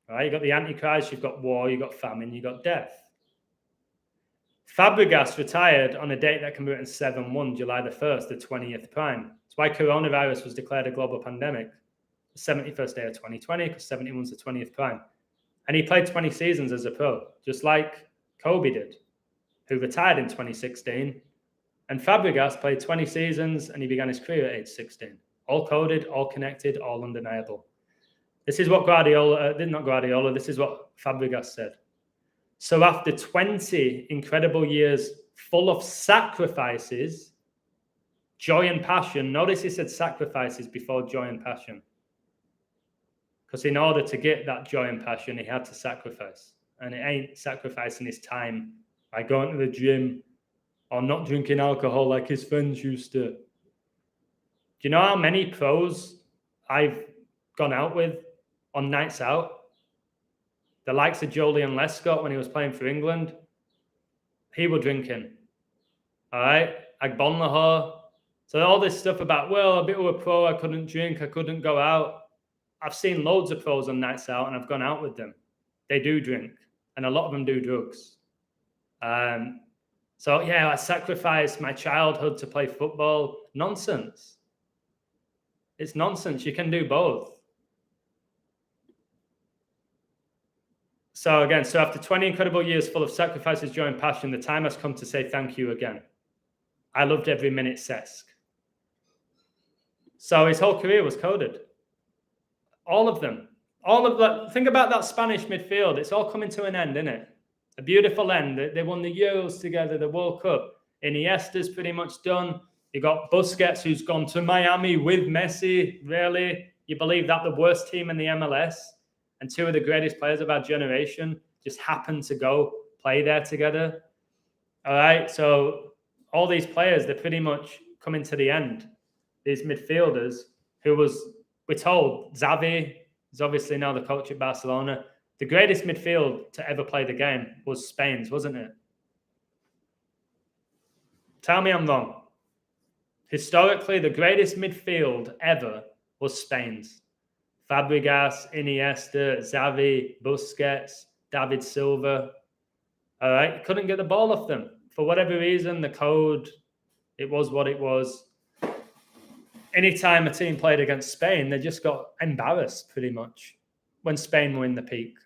S1: Right? You've got the Antichrist, you've got war, you've got famine, you've got death. Fabregas retired on a date that can be written 7/1, July the 1st, the 20th prime. That's why coronavirus was declared a global pandemic. The 71st day of 2020, because 71's the 20th prime. And he played 20 seasons as a pro, just like Kobe did, who retired in 2016. And Fabregas played 20 seasons and he began his career at age 16. All coded, all connected, all undeniable. This is what this is what Fabregas said. So after 20 incredible years full of sacrifices, joy and passion, notice he said sacrifices before joy and passion. Because in order to get that joy and passion, he had to sacrifice. And it ain't sacrificing his time by going to the gym or not drinking alcohol like his friends used to. Do you know how many pros I've gone out with on nights out? The likes of Julian Lescott when he was playing for England, he was drinking. All right? Agbonlahor. So all this stuff about, well, a bit of a pro, I couldn't drink, I couldn't go out. I've seen loads of pros on nights out and I've gone out with them. They do drink and a lot of them do drugs. So yeah, I sacrificed my childhood to play football. Nonsense. It's nonsense. You can do both. So again, so after 20 incredible years full of sacrifices, joy, and passion, the time has come to say thank you again. I loved every minute, Cesc. So his whole career was coded. All of them. All of that. Think about that Spanish midfield. It's all coming to an end, isn't it? A beautiful end. They won the Euros together, the World Cup. Iniesta's pretty much done. You got Busquets, who's gone to Miami with Messi. Really? You believe that the worst team in the MLS and two of the greatest players of our generation just happened to go play there together. All right, so all these players, they're pretty much coming to the end. These midfielders, we're told, Xavi is obviously now the coach at Barcelona. The greatest midfield to ever play the game was Spain's, wasn't it? Tell me I'm wrong. Historically, the greatest midfield ever was Spain's. Fabregas, Iniesta, Xavi, Busquets, David Silva. All right, couldn't get the ball off them. For whatever reason, the code, it was what it was. Anytime a team played against Spain, they just got embarrassed pretty much when Spain were in the peak.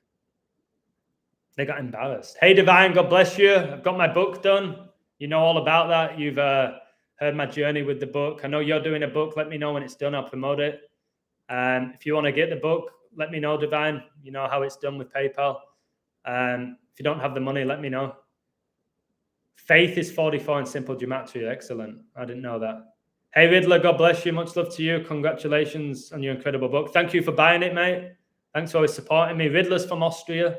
S1: They got embarrassed. Hey, Divine, God bless you. I've got my book done. You know all about that. You've heard my journey with the book. I know you're doing a book. Let me know when it's done. I'll promote it. If you want to get the book, let me know, Divine. You know how it's done with PayPal. If you don't have the money, let me know. Faith is 44 in simple gematria. Excellent. I didn't know that. Hey, Riddler, God bless you. Much love to you. Congratulations on your incredible book. Thank you for buying it, mate. Thanks for always supporting me. Riddler's from Austria.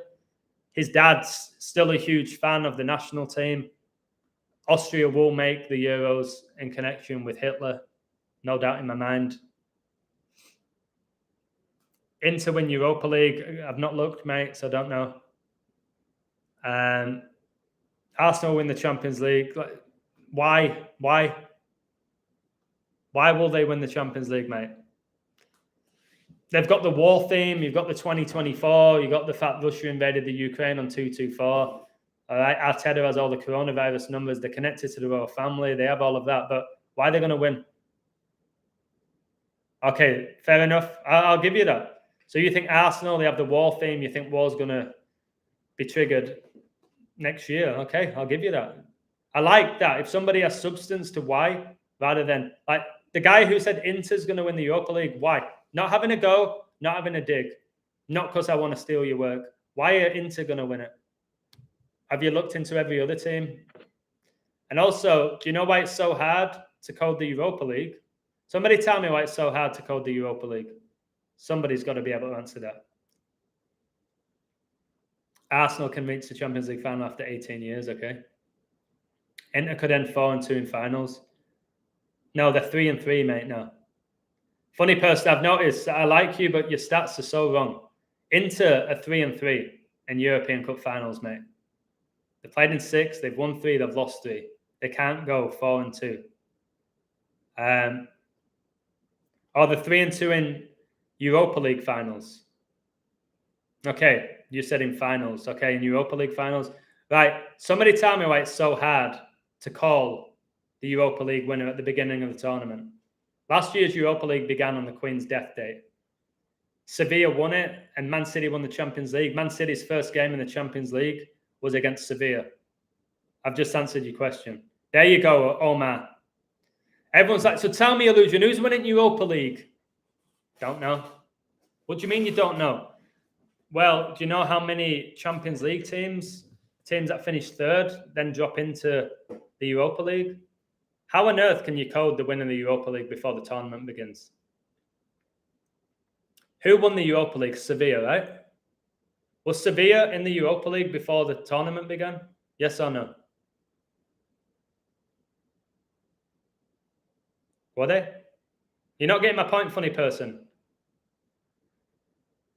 S1: His dad's still a huge fan of the national team. Austria will make the Euros in connection with Hitler. No doubt in my mind. Inter win Europa League. I've not looked, mate, so I don't know. Arsenal win the Champions League. Why? Why will they win the Champions League, mate? They've got the war theme. You've got the 2024. You've got the fact Russia invaded the Ukraine on 224. All right, Arteta has all the coronavirus numbers. They're connected to the royal family. They have all of that. But why are they going to win? Okay, fair enough. I'll give you that. So you think Arsenal, they have the war theme. You think war's going to be triggered next year. Okay, I'll give you that. I like that. If somebody has substance to why, rather than like the guy who said Inter's going to win the Europa League, why? Not having a go, not having a dig. Not because I want to steal your work. Why are Inter going to win it? Have you looked into every other team? And also, do you know why it's so hard to code the Europa League? Somebody tell me why it's so hard to code the Europa League. Somebody's got to be able to answer that. Arsenal can reach the Champions League final after 18 years, okay? Inter could end 4-2 in finals. No, they're 3-3, mate, no. Funny person, I've noticed, I like you, but your stats are so wrong. Inter are 3-3 in European Cup finals, mate. They played in 6, they've won 3, they've lost 3. They can't go 4-2. Or the 3-2 in Europa League finals. Okay, you said in finals. Okay, in Europa League finals. Right, somebody tell me why it's so hard to call the Europa League winner at the beginning of the tournament. Last year's Europa League began on the Queen's death date. Sevilla won it, and Man City won the Champions League. Man City's first game in the Champions League was against Sevilla. I've just answered your question. There you go, Omar. Everyone's like, so tell me, Illusion, who's winning Europa League? Don't know. What do you mean you don't know? Well, do you know how many Champions League teams that finish third, then drop into the Europa League? How on earth can you code the winner of the Europa League before the tournament begins? Who won the Europa League? Sevilla, right? Was Sevilla in the Europa League before the tournament began? Yes or no? Were they? You're not getting my point, funny person.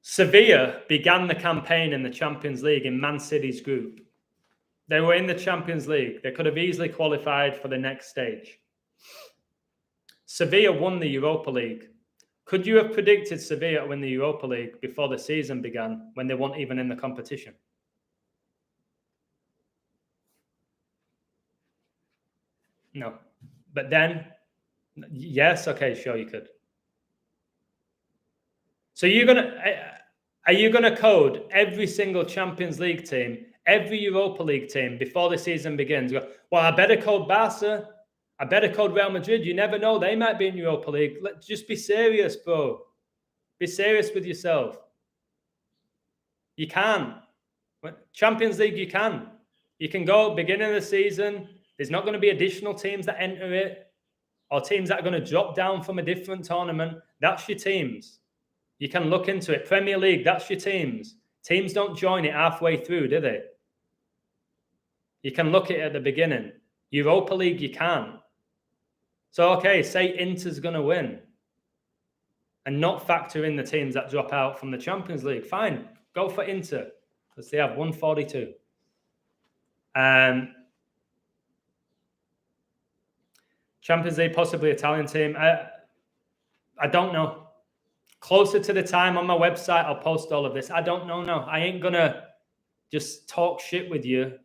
S1: Sevilla began the campaign in the Champions League in Man City's group. They were in the Champions League. They could have easily qualified for the next stage. Sevilla won the Europa League. Could you have predicted Sevilla to win the Europa League before the season began when they weren't even in the competition? No. But then, yes, okay, sure you could. So are you gonna code every single Champions League team, every Europa League team before the season begins? Go, well, I better code Barca. I better code Real Madrid. You never know. They might be in Europa League. Just be serious, bro. Be serious with yourself. You can. Champions League, you can. You can go beginning of the season. There's not going to be additional teams that enter it or teams that are going to drop down from a different tournament. That's your teams. You can look into it. Premier League, that's your teams. Teams don't join it halfway through, do they? You can look at it at the beginning. Europa League, you can't. So, okay, say Inter's going to win and not factor in the teams that drop out from the Champions League. Fine, go for Inter because they have 142. Champions League, possibly Italian team. I don't know. Closer to the time on my website, I'll post all of this. I don't know now. I ain't going to just talk shit with you,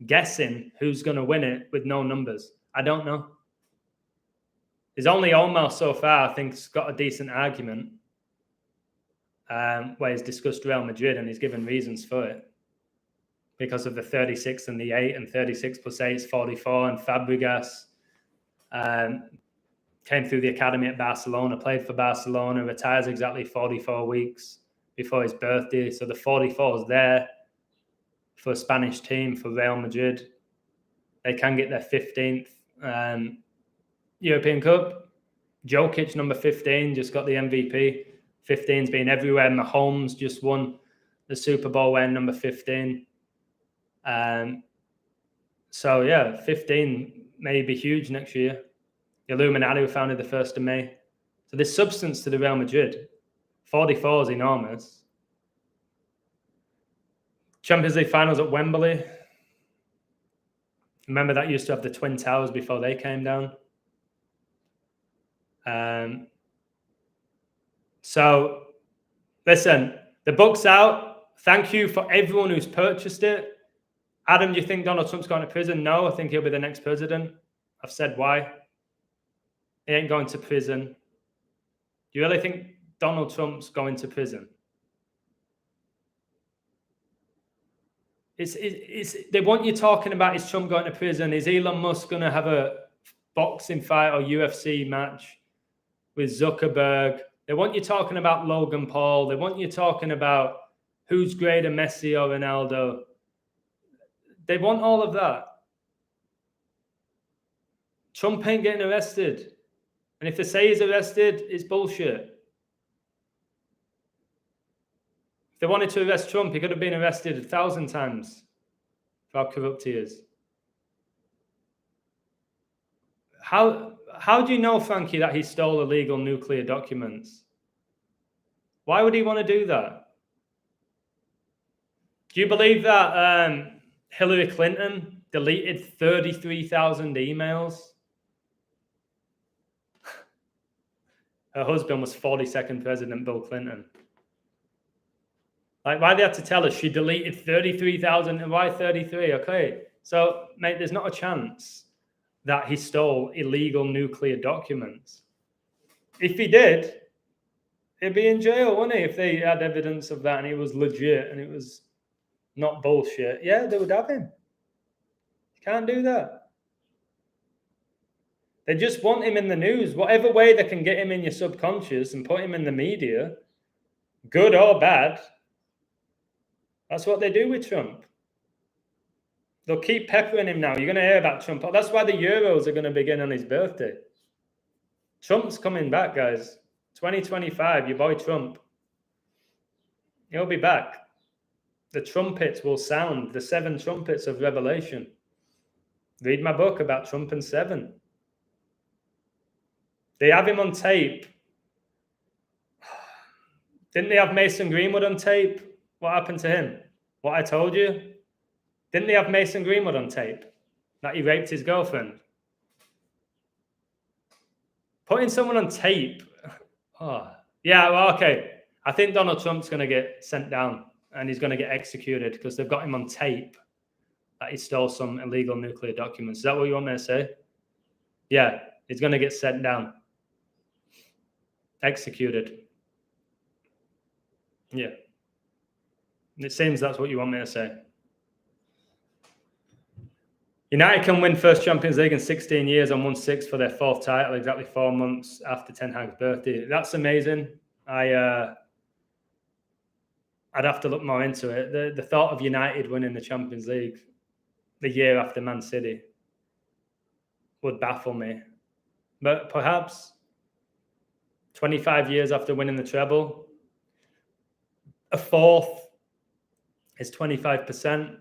S1: guessing who's going to win it with no numbers. I don't know. There's only Omar so far, I think, has got a decent argument where he's discussed Real Madrid and he's given reasons for it. Because of the 36 and the 8, and 36 plus 8 is 44, and Fabregas came through the academy at Barcelona, played for Barcelona, retires exactly 44 weeks before his birthday. So the 44 is there for a Spanish team, for Real Madrid. They can get their 15th European Cup. Jokic, number 15, just got the MVP. 15's been everywhere. Mahomes just won the Super Bowl wearing number 15. So, yeah, 15 may be huge next year. The Illuminati were founded the 1st of May. So there's substance to the Real Madrid. 44 is enormous. Champions League finals at Wembley. Remember that used to have the Twin Towers before they came down. So, listen, the book's out. Thank you for everyone who's purchased it. Adam, do you think Donald Trump's going to prison? No, I think he'll be the next president. I've said why. He ain't going to prison. Do you really think Donald Trump's going to prison? They want you talking about, is Trump going to prison? Is Elon Musk going to have a boxing fight or UFC match with Zuckerberg? They want you talking about Logan Paul. They want you talking about who's greater, Messi or Ronaldo. They want all of that. Trump ain't getting arrested. And if they say he's arrested, it's bullshit. If they wanted to arrest Trump, he could have been arrested 1,000 times for how corrupt he is. How do you know, Frankie, that he stole illegal nuclear documents? Why would he want to do that? Do you believe that Hillary Clinton deleted 33,000 emails? Her husband was 42nd President Bill Clinton. Like, why do they have to tell us she deleted 33,000? And why 33? Okay, so, mate, there's not a chance that he stole illegal nuclear documents. If he did, he'd be in jail, wouldn't he? If they had evidence of that and he was legit and it was not bullshit. Yeah, they would have him. You can't do that. They just want him in the news. Whatever way they can get him in your subconscious and put him in the media, good or bad, that's what they do with Trump. They'll keep peppering him now. You're going to hear about Trump. That's why the Euros are going to begin on his birthday. Trump's coming back, guys. 2025, your boy Trump. He'll be back. The trumpets will sound, the 7 trumpets of Revelation. Read my book about Trump and 7. They have him on tape. Didn't they have Mason Greenwood on tape? What happened to him? What I told you? Didn't they have Mason Greenwood on tape? That he raped his girlfriend? Putting someone on tape. Oh, yeah, well, okay. I think Donald Trump's going to get sent down and he's going to get executed because they've got him on tape that he stole some illegal nuclear documents. Is that what you want me to say? Yeah, he's going to get sent down. Executed. Yeah. It seems that's what you want me to say. United can win first Champions League in 16 years and won 6 for their 4th title, exactly 4 months after Ten Hag's birthday. That's amazing. I'd have to look more into it. The thought of United winning the Champions League the year after Man City would baffle me. But perhaps 25 years after winning the treble, A fourth is 25%.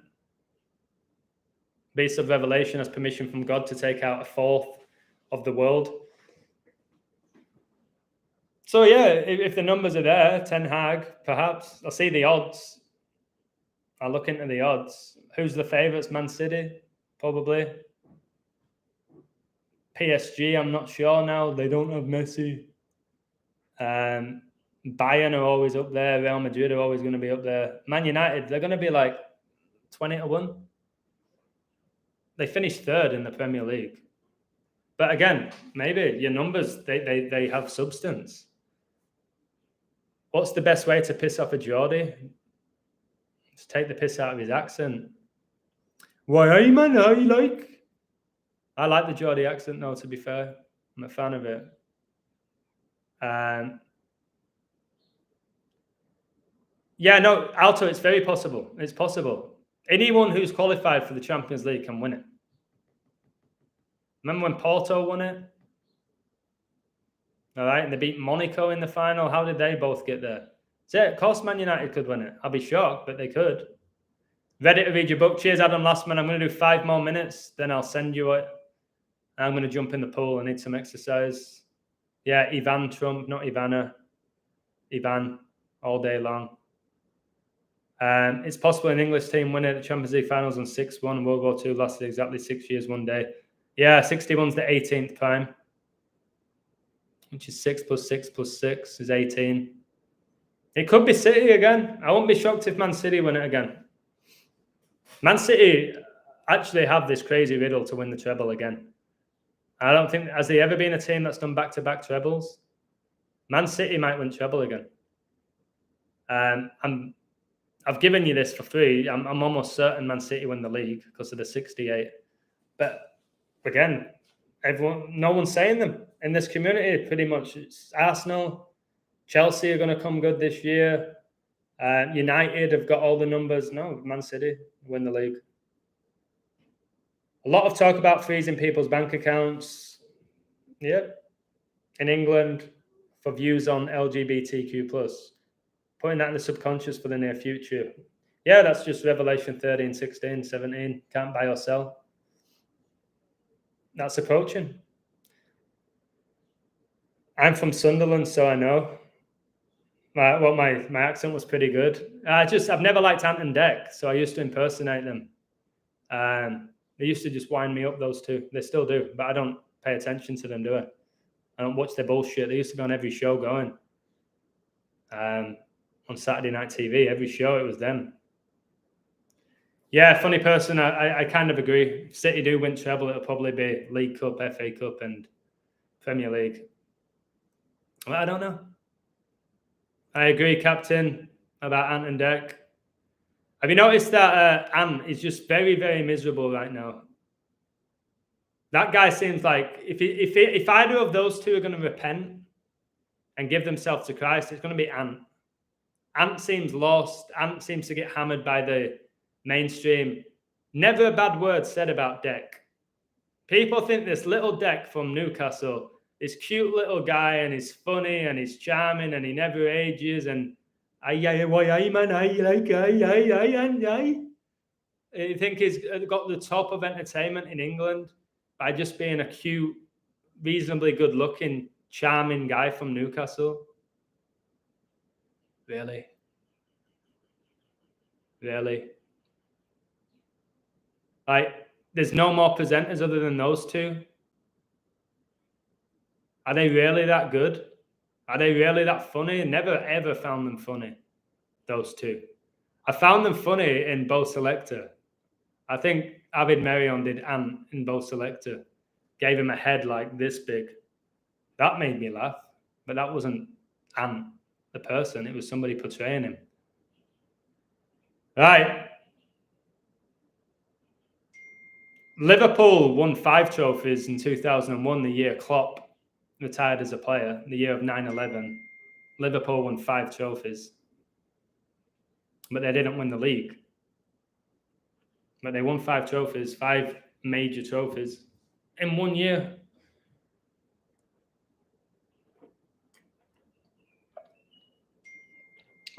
S1: Beast of Revelation has permission from God to take out a fourth of the world. So yeah, if the numbers are there, Ten Hag, perhaps. I'll see the odds. I'll look into the odds. Who's the favourites? Man City, probably. PSG, I'm not sure now. They don't have Messi. Bayern are always up there. Real Madrid are always going to be up there. Man United, they're going to be like 20-1. They finished third in the Premier League. But again, maybe your numbers, they have substance. What's the best way to piss off a Geordie? Just take the piss out of his accent. Why, hey man, how you like? I like the Geordie accent, though, to be fair. I'm a fan of it. Yeah, no, Alto, it's very possible. It's possible. Anyone who's qualified for the Champions League can win it. Remember when Porto won it? All right, and they beat Monaco in the final. How did they both get there? So, of course, Man United could win it. I'll be shocked, but they could. Ready to read your book. Cheers, Adam Lastman. I'm going to do 5 more minutes, then I'll send you it. I'm going to jump in the pool. I need some exercise. Yeah, Ivan Trump, not Ivana. Ivan, all day long. It's possible an English team win at the Champions League finals on 6-1. World War II lasted exactly 6 years, 1 day. Yeah, 61's the 18th prime, which is 6 + 6 + 6 is 18. It could be City again. I won't be shocked if Man City win it again. Man City actually have this crazy riddle to win the treble again. I don't think, has there ever been a team that's done back-to-back trebles? Man City might win treble again. I've given you this for free. I'm almost certain Man City win the league because of the 68. But again, no one's saying them in this community. Pretty much, it's Arsenal, Chelsea are going to come good this year. United have got all the numbers. No, Man City win the league. A lot of talk about freezing people's bank accounts. Yep. In England, for views on LGBTQ+. Putting that in the subconscious for the near future. Yeah, that's just Revelation 13, 16, 17. Can't buy or sell. That's approaching. I'm from Sunderland, so I know. My accent was pretty good. I've never liked Ant and Dec, so I used to impersonate them. They used to just wind me up, those two. They still do, but I don't pay attention to them, do I? I don't watch their bullshit. They used to be on every show going. On Saturday Night TV, every show, it was them. Yeah, funny person. I kind of agree. If City do win treble, it'll probably be League Cup, FA Cup, and Premier League. Well, I don't know. I agree, Captain, about Ant and Dec. Have you noticed that Ant is just very, very miserable right now? That guy seems like if either of those two are going to repent and give themselves to Christ, it's going to be Ant. Ant seems lost. Ant seems to get hammered by the mainstream. Never a bad word said about Dec. People think this little Dec from Newcastle, this cute little guy, and he's funny and he's charming and he never ages and you think he's got the top of entertainment in England by just being a cute, reasonably good-looking, charming guy from Newcastle? Really? Like, there's no more presenters other than those two? Are they really that good? Are they really that funny? Never, ever found them funny, those two. I found them funny in Bo Selector. I think Avid Merion did Ant in Bo Selector. Gave him a head like this big. That made me laugh. But that wasn't Ant, the person. It was somebody portraying him. Right. Liverpool won 5 trophies in 2001, the year Klopp retired as a player, the year of 9/11. Liverpool won 5 trophies. But they didn't win the league. But they won 5 trophies, 5 major trophies in 1 year.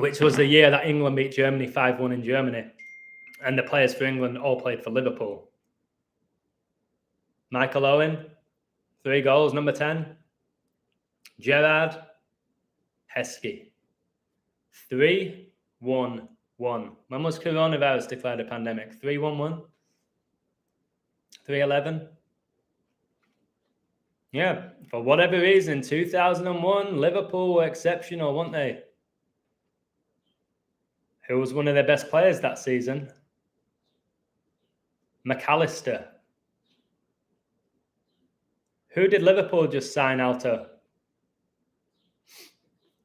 S1: which was the year that England beat Germany 5-1 in Germany. And the players for England all played for Liverpool. Michael Owen, 3 goals, number 10. Gerrard, Cesc. 3-1-1. When was coronavirus declared a pandemic? 3-1-1? 3-11? Yeah, for whatever reason, 2001, Liverpool were exceptional, weren't they? Who was one of their best players that season? McAllister. Who did Liverpool just sign out of?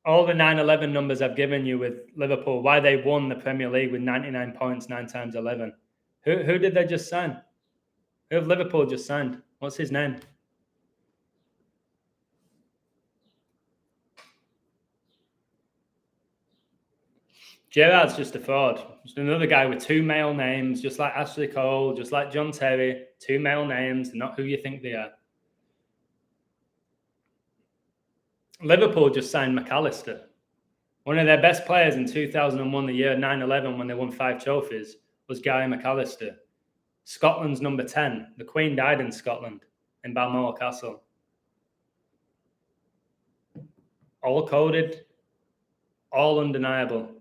S1: All the 9-11 numbers I've given you with Liverpool, why they won the Premier League with 99 points, 9 times 11. Who did they just sign? Who have Liverpool just signed? What's his name? Gerrard's just a fraud. Just another guy with 2 male names, just like Ashley Cole, just like John Terry. 2 male names, not who you think they are. Liverpool just signed McAllister. One of their best players in 2001, the year 9/11, when they won 5 trophies, was Gary McAllister. Scotland's number 10. The Queen died in Scotland, in Balmoral Castle. All coded, all undeniable.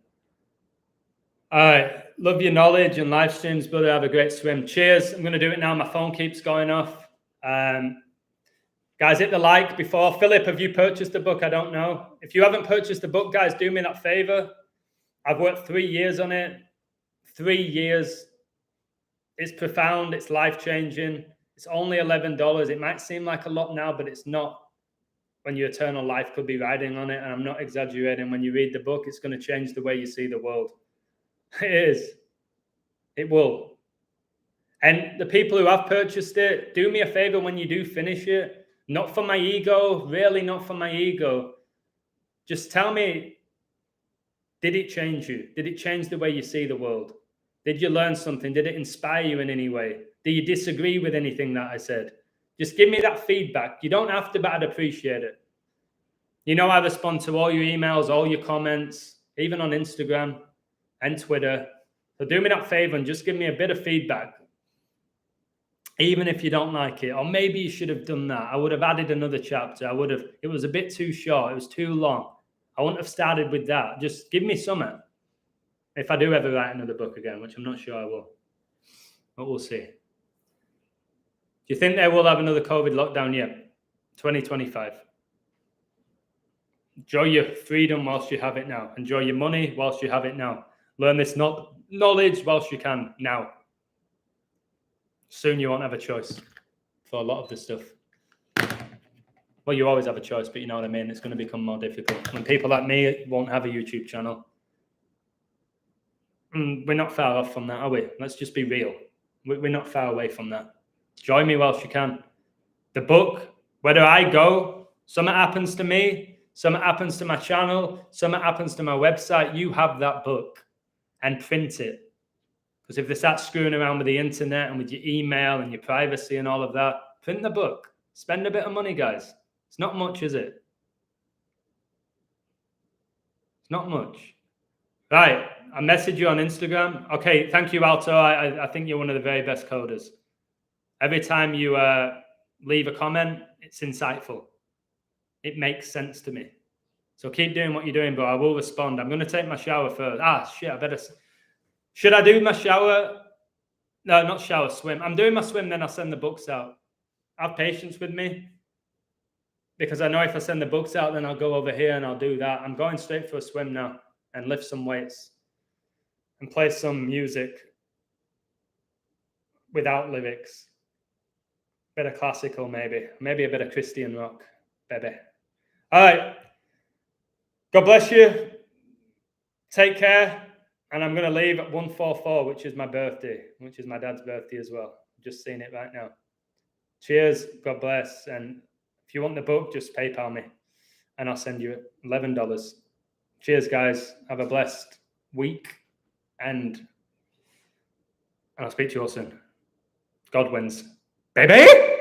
S1: All right. Love your knowledge and live streams, brother. Have a great swim. Cheers. I'm going to do it now. My phone keeps going off. Guys, hit the like before. Philip, have you purchased the book? I don't know. If you haven't purchased the book, guys, do me that favor. I've worked 3 years on it. 3 years. It's profound. It's life-changing. It's only $11. It might seem like a lot now, but it's not. When your eternal life could be riding on it, and I'm not exaggerating. When you read the book, it's going to change the way you see the world. It is. It will. And the people who have purchased it, do me a favor when you do finish it. Not for my ego, really not for my ego. Just tell me, did it change you? Did it change the way you see the world? Did you learn something? Did it inspire you in any way? Do you disagree with anything that I said? Just give me that feedback. You don't have to, but I'd appreciate it. You know I respond to all your emails, all your comments, even on Instagram and Twitter. So do me that favor and just give me a bit of feedback. Even if you don't like it, or maybe you should have done that. I would have added another chapter. It was a bit too short. It was too long. I wouldn't have started with that. Just give me something. If I do ever write another book again, which I'm not sure I will. But we'll see. Do you think they will have another COVID lockdown yet? 2025. Enjoy your freedom whilst you have it now. Enjoy your money whilst you have it now. Learn this knowledge whilst you can now. Soon you won't have a choice for a lot of this stuff. Well, you always have a choice, but you know what I mean? It's going to become more difficult. When people like me won't have a YouTube channel. We're not far off from that, are we? Let's just be real. We're not far away from that. Join me whilst you can. The book, whether I go, something happens to me, something happens to my channel, something happens to my website, you have that book and print it. Because if they start screwing around with the internet and with your email and your privacy and all of that, print the book. Spend a bit of money, guys. It's not much, is it? It's not much. Right. I message you on Instagram. Okay. Thank you, Alto. I think you're one of the very best coders. Every time you leave a comment, it's insightful. It makes sense to me. So keep doing what you're doing, but I will respond. I'm going to take my shower first. Shit. I better... Should I do my shower? No, not shower, swim. I'm doing my swim, then I'll send the books out. Have patience with me. Because I know if I send the books out, then I'll go over here and I'll do that. I'm going straight for a swim now and lift some weights and play some music without lyrics. Bit of classical, maybe. Maybe a bit of Christian rock, baby. All right. God bless you. Take care. And I'm going to leave at 1:44, which is my birthday, which is my dad's birthday as well. Just seeing it right now. Cheers. God bless. And if you want the book, just PayPal me and I'll send you $11. Cheers, guys. Have a blessed week. And I'll speak to you all soon. God wins. Baby!